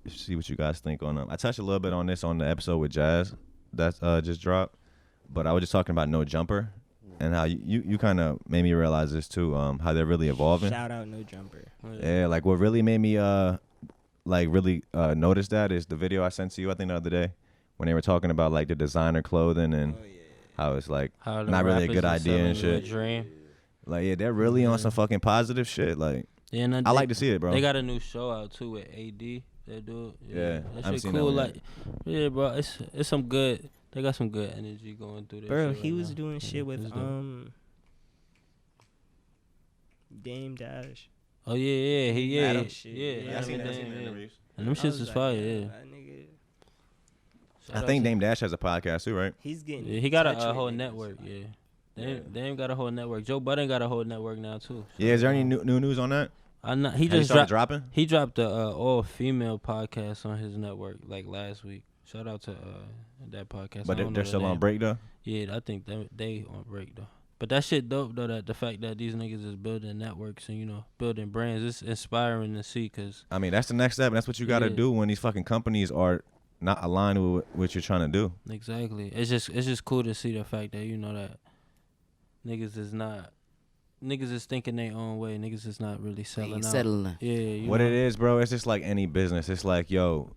A: see what you guys think on them. I touched a little bit on this on the episode with Jazz that's just dropped, but I was just talking about No Jumper and how you kind of made me realize this too. How they're really evolving.
E: Shout out No Jumper.
A: Yeah, like what really made me really notice that is the video I sent to you I think the other day when they were talking about like the designer clothing and how it's like
C: How the
A: not really a
C: rappers
A: good
C: is
A: idea and
C: selling you a
A: shit.
C: dream.
A: Like yeah, they're really on some fucking positive shit. Like
C: Yeah, and
A: I like to see it, bro.
C: They got a new show out too with AD. They do it.
A: Yeah, I
C: that
A: haven't
C: shit
A: seen that
C: cool.
A: one
C: Like,
A: yet.
C: yeah, bro, it's some good. They got some good energy going through this.
E: Bro,
C: shit
E: he
C: right
E: was
C: now.
E: doing
C: Yeah,
E: shit with
C: it's dope.
E: Dame Dash.
C: Oh yeah, yeah,
E: Adam
C: yeah,
E: shit.
C: yeah.
E: Yeah, I
C: Adam
E: seen
C: and
E: that,
C: Dame,
E: seen
C: yeah.
A: interviews.
C: And them
E: I
C: shits
E: was
C: is
E: like,
C: fire.
E: yeah,
C: Yeah.
E: that nigga,
C: Shout
A: I
C: out
A: think
C: to-
A: Dame Dash has a podcast too, right?
E: he's getting.
C: Yeah, he got
E: touch
C: a
E: with
C: whole
E: niggas.
C: network. Yeah. Dame got a whole network. Joe Budden got a whole network now too.
A: Yeah, is there any new news on that?
C: He
A: Has
C: just
A: started
C: dropped.
A: dropping?
C: He dropped the all female podcast on his network like last week. Shout out to that podcast.
A: But
C: I don't know
A: they're
C: the
A: still on
C: name.
A: break though.
C: Yeah, I think they on break though. But that shit dope though. That the fact that these niggas is building networks and building brands, it's inspiring to see. Cause
A: I mean, that's the next step, and that's what you got to
C: Yeah.
A: do when these fucking companies are not aligned with what you're trying to do.
C: Exactly. It's just cool to see the fact that that niggas is thinking their own way. Niggas is not really selling out.
D: Settling.
C: Yeah.
A: What it is, bro, it's just like any business. It's like, yo,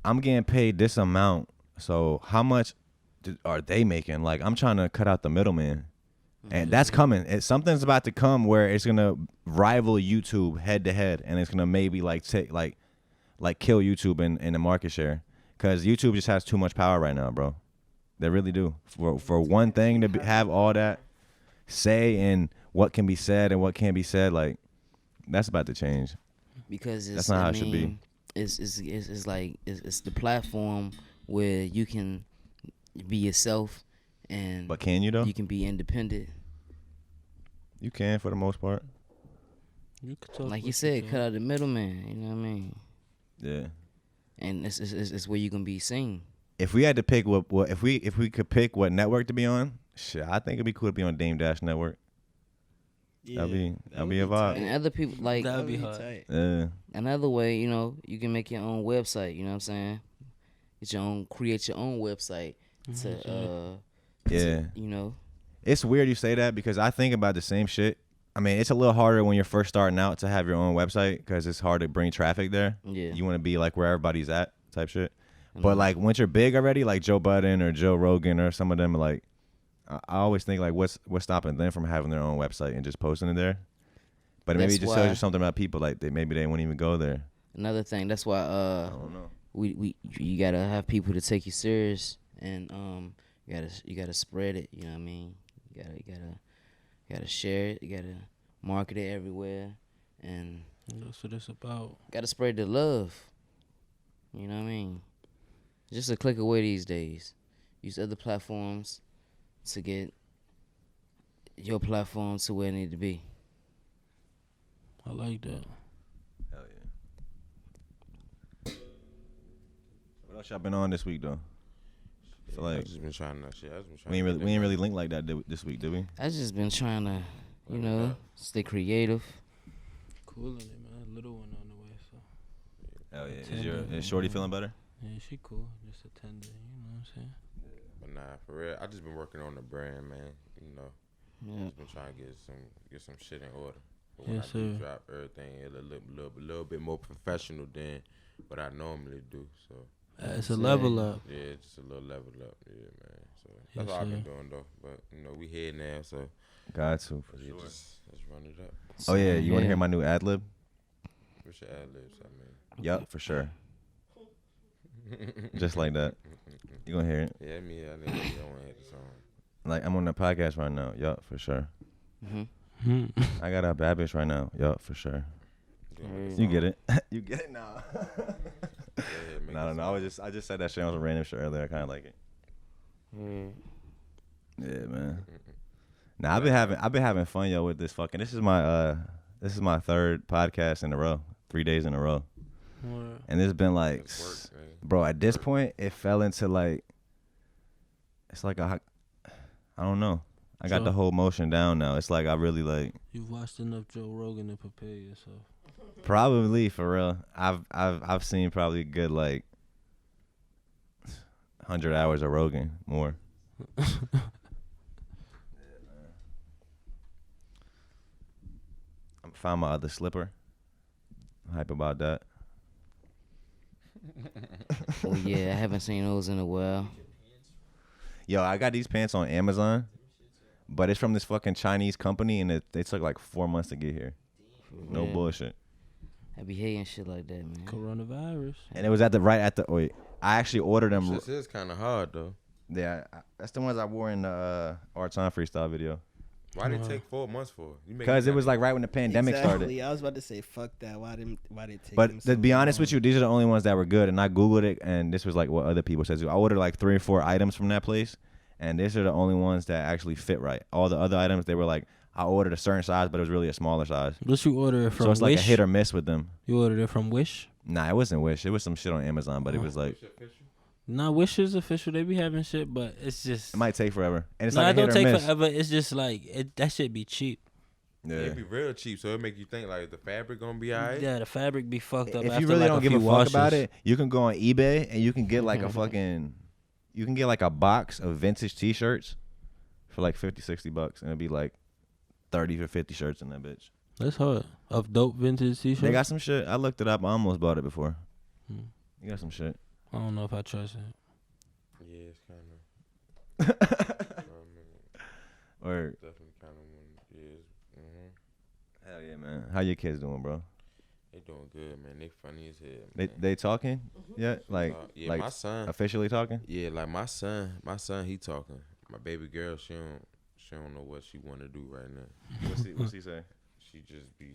A: I'm getting paid this amount, so how much are they making? Like, I'm trying to cut out the middleman. And that's coming. Something's about to come where it's gonna rival YouTube head to head, and it's gonna maybe like kill YouTube in the market share, because YouTube just has too much power right now, bro. They really do. For one thing to have all that say in what can be said and what can't be said, like that's about to change.
D: Because
A: that's not how it should be.
D: It's like it's the platform where you can be yourself. But
A: can you though?
D: You can be independent.
A: You can for the most part.
C: You could talk
D: like you said, cut out the middleman. You know what I mean?
A: Yeah.
D: And it's where you can be seen.
A: If we had to pick what if we could pick what network to be on, shit, I think it'd be cool to be on Dame Dash Network. Yeah, that'd be a vibe.
D: And other people like
C: that'd be hard.
A: Yeah.
D: Another way, you can make your own website. You know what I'm saying? Create your own website to
A: It's weird you say that, because I think about the same shit. I mean, it's a little harder when you're first starting out to have your own website, because it's hard to bring traffic there.
D: Yeah.
A: You want to be like where everybody's at type shit. But like once you're big already, like Joe Budden or Joe Rogan or some of them, like I always think like what's stopping them from having their own website and just posting it there. But maybe it just tells you something about people, like maybe they wouldn't even go there.
D: Another thing, that's why
A: I don't know.
D: You gotta have people to take you serious, and you gotta spread it. You know what I mean? You gotta share it. You gotta market it everywhere, and
C: that's what it's about.
D: Gotta spread the love. You know what I mean? Just a click away these days. Use other platforms to get your platform to where it need to be.
C: I like that.
A: Hell yeah. What else y'all been on this week though?
B: Yeah,
A: like,
B: I've just been trying that shit.
A: We ain't really linked like that this week, did we?
D: I just been trying to, stay creative.
C: Cooling it, man. Little one on the way, so.
A: Hell yeah. Is Shorty feeling better?
C: Yeah, she cool. Just a tender, you know what I'm saying?
B: But nah, for real, I just been working on the brand, man.
D: Yeah.
B: Just been trying to get some shit in order. But when
C: Yes,
B: I do
C: sir.
B: drop everything, it'll look a little bit more professional than what I normally do. So
C: It's a level up.
B: yeah, just a little level up. Yeah, man. So that's
C: Yes,
B: all I've been
C: sir.
B: doing though. But we here now, so
A: Got to, for
B: yeah,
A: sure.
B: let's run it up.
A: Oh yeah, you want to hear my new ad lib?
B: What's your ad libs? I mean,
A: Yup, for sure. Just like that. You gonna hear it?
B: yeah, me, I don't want to hit the song.
A: Like, I'm on the podcast right now. Yup, for sure.
D: Mm-hmm.
A: I got a bad bitch right now. Yup, for sure. You get it. You get it now. No. I just said that shit on some random shit earlier. I kind of like it. Yeah, man. Nah, I've been having fun, yo, with this fucking. This is my third podcast in a row, 3 days in a row, and it's been like, bro. At this point, it fell into like, it's like I don't know. I got the whole motion down now. It's like I really like.
C: You've watched enough Joe Rogan to prepare yourself.
A: Probably, for real. I've seen probably a good like 100 hours of Rogan, more. I found my other slipper. I'm hype about that.
D: Oh yeah, I haven't seen those in a while.
A: Yo, I got these pants on Amazon, but it's from this fucking Chinese company, and they took like 4 months to get here. No bullshit.
D: I be hating shit like that, man.
C: Coronavirus.
A: And it was wait. I actually ordered them.
B: This is kind of hard though.
A: Yeah, that's the ones I wore in the Arts on Freestyle video.
B: Why did it take 4 months for?
A: Because it was like right when the pandemic started.
E: I was about to say, fuck that. Why did it take?
A: But to be honest with you, these are the only ones that were good. And I Googled it, and this was like what other people said too. I ordered like 3 or 4 items from that place, and these are the only ones that actually fit right. All the other items, they were like, I ordered a certain size, but it was really a smaller size.
C: What you order it from?
A: So it's like
C: Wish?
A: a hit or miss with them.
C: You ordered it from Wish?
A: Nah, it wasn't Wish. It was some shit on Amazon, but it was like,
C: Nah, Wish is official. They be having shit, but it's just.
A: it might take forever. And it's
C: Nah,
A: like
C: it
A: a
C: don't
A: hit or
C: take
A: miss.
C: forever. It's just like that shit be cheap.
A: Yeah.
B: It'd be real cheap, so it make you think like the fabric gonna be alright.
C: Yeah, the fabric be fucked up.
A: If
C: after
A: you really
C: like
A: don't give
C: few
A: a fuck
C: washes.
A: about it, you can go on eBay and you can get like a fucking, you can get like a box of vintage T-shirts for like $50-$60, and it'll be like 30 or 50 shirts in that bitch.
C: That's hard. Of dope vintage T-shirts.
A: They got some shit. I looked it up. I almost bought it before.
C: Hmm.
A: You got some shit.
C: I don't know if I trust it.
B: Yeah, it's kind of.
A: Or
B: Definitely kind of one. Yeah.
A: hell yeah, man. How your kids doing, bro?
B: They doing good, man. They funny as hell.
A: They
B: Man.
A: they talking yet? Like
B: Yeah,
A: like
B: my son.
A: officially talking?
B: Yeah, like my son, he talking. My baby girl, she don't know what she want to do right now.
A: What's he say?
B: She just be.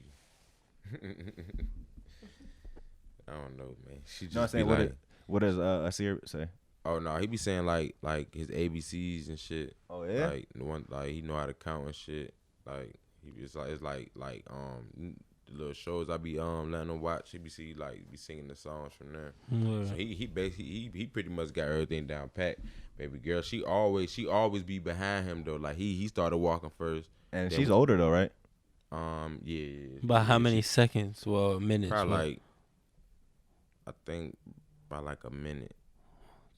B: I don't know, man. She just
A: No, I'm saying
B: be like,
A: what does Asir say?
B: oh no, he be saying like his ABCs and shit.
A: Oh yeah.
B: Like the one, like he know how to count and shit. Like it's like the little shows I be letting him watch. He be singing the songs from there.
C: Yeah.
B: So he basically he pretty much got everything down pat. Baby girl, she always be behind him though. Like he started walking first.
A: And
B: Then
A: she's older though, right?
B: Yeah.
C: By how
B: Yeah,
C: many
B: she-
C: seconds? Well, minutes.
B: Probably
C: what?
B: like, I think by like a minute.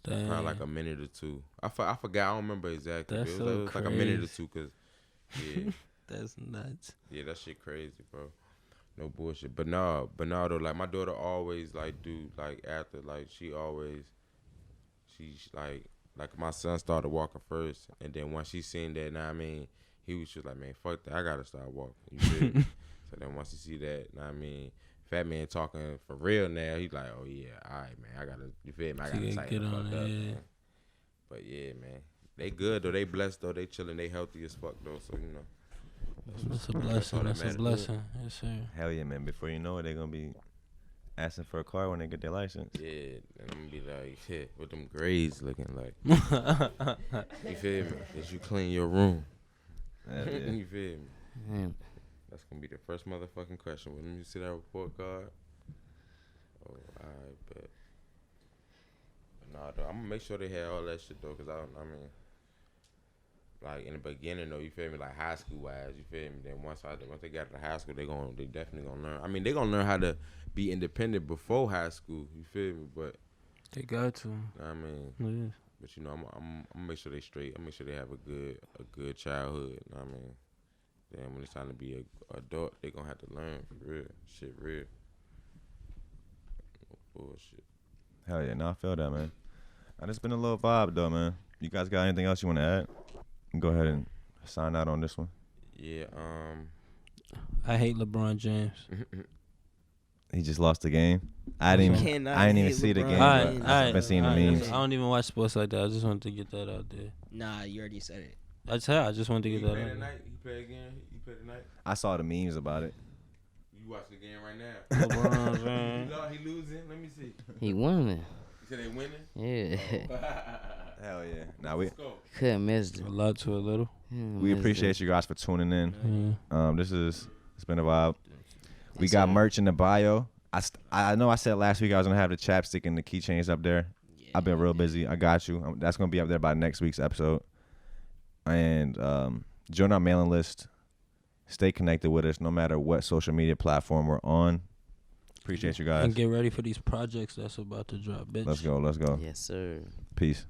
C: Damn.
B: Probably like a minute or two. I forgot. I don't remember exactly.
C: That's
B: It
C: so
B: was like a minute or
C: crazy.
B: two, cause yeah,
C: That's nuts.
B: yeah, that shit crazy, bro. No bullshit. But no though. Like my daughter always like do like after like she's like my son started walking first, and then once she seen that, now I mean, he was just like, man, fuck that, I gotta start walking. You feel me? So then once he see that, now I mean, fat man talking for real now, he's like, oh yeah, all right, man, I gotta, you feel me? I
C: So
B: gotta
C: you
B: tighten
C: get
B: the
C: on
B: fuck
C: it,
B: up,
C: yeah.
B: man. But yeah, man, they good though, they blessed though, they chilling, they healthy as fuck though, so you know.
C: That's a
B: all
C: blessing.
B: that
C: That's a
B: matters.
C: blessing. Yes, sir.
A: Hell yeah, man. Before you know it, they're gonna be asking for a car when they get their license.
B: Yeah, and I'm gonna be like, shit, what them grades looking like? You feel me? Did you clean your room?
A: Hell yeah.
B: You feel me?
D: Man,
B: That's gonna be the first motherfucking question. When you see that report card, oh, alright, bet. But nah, though, I'm gonna make sure they have all that shit though, cause I mean, like in the beginning though, you feel me? Like high school wise, you feel me? Then once they got to high school, they definitely gonna learn. I mean, they gonna learn how to be independent before high school. You feel me? But
C: They got to.
B: I mean,
C: Yeah.
B: but you know, I'm gonna make sure they straight. I'm make sure they have a good childhood. You know what I mean, then when it's time to be a adult, they gonna have to learn for real. Shit, real. No bullshit.
A: Hell yeah. No, I feel that, man. I just been a little vibe though, man. You guys got anything else you want to add? Go ahead and sign out on this one.
B: Yeah.
C: I hate LeBron James.
A: He just lost the game. I didn't even
E: hate
A: see the
E: LeBron
A: game.
E: James.
A: But I've been seeing the memes.
C: I don't even watch sports like that. I just wanted to get that out there.
E: Nah, you already said it.
C: I just wanted to
B: He
C: get that
B: play
C: out there.
B: tonight. He play again. He play tonight.
A: I saw the memes about it.
B: You watch the game right now.
C: LeBron
B: He
C: James.
B: lost, he losing. Let me see.
D: he won.
B: You said they winning.
D: Yeah,
A: Hell yeah. Now we
B: Let's go.
D: couldn't miss
C: A
D: it.
C: lot to a little.
A: we appreciate you guys for tuning in.
C: Yeah.
A: It's been a vibe. We got merch in the bio. I know I said last week I was gonna have the chapstick and the keychains up there. I've been real busy. I got you. That's gonna be up there by next week's episode. And join our mailing list. Stay connected with us no matter what social media platform we're on. Appreciate you guys.
C: And get ready for these projects that's about to drop, bitch.
A: Let's go.
D: Yes, sir.
A: Peace.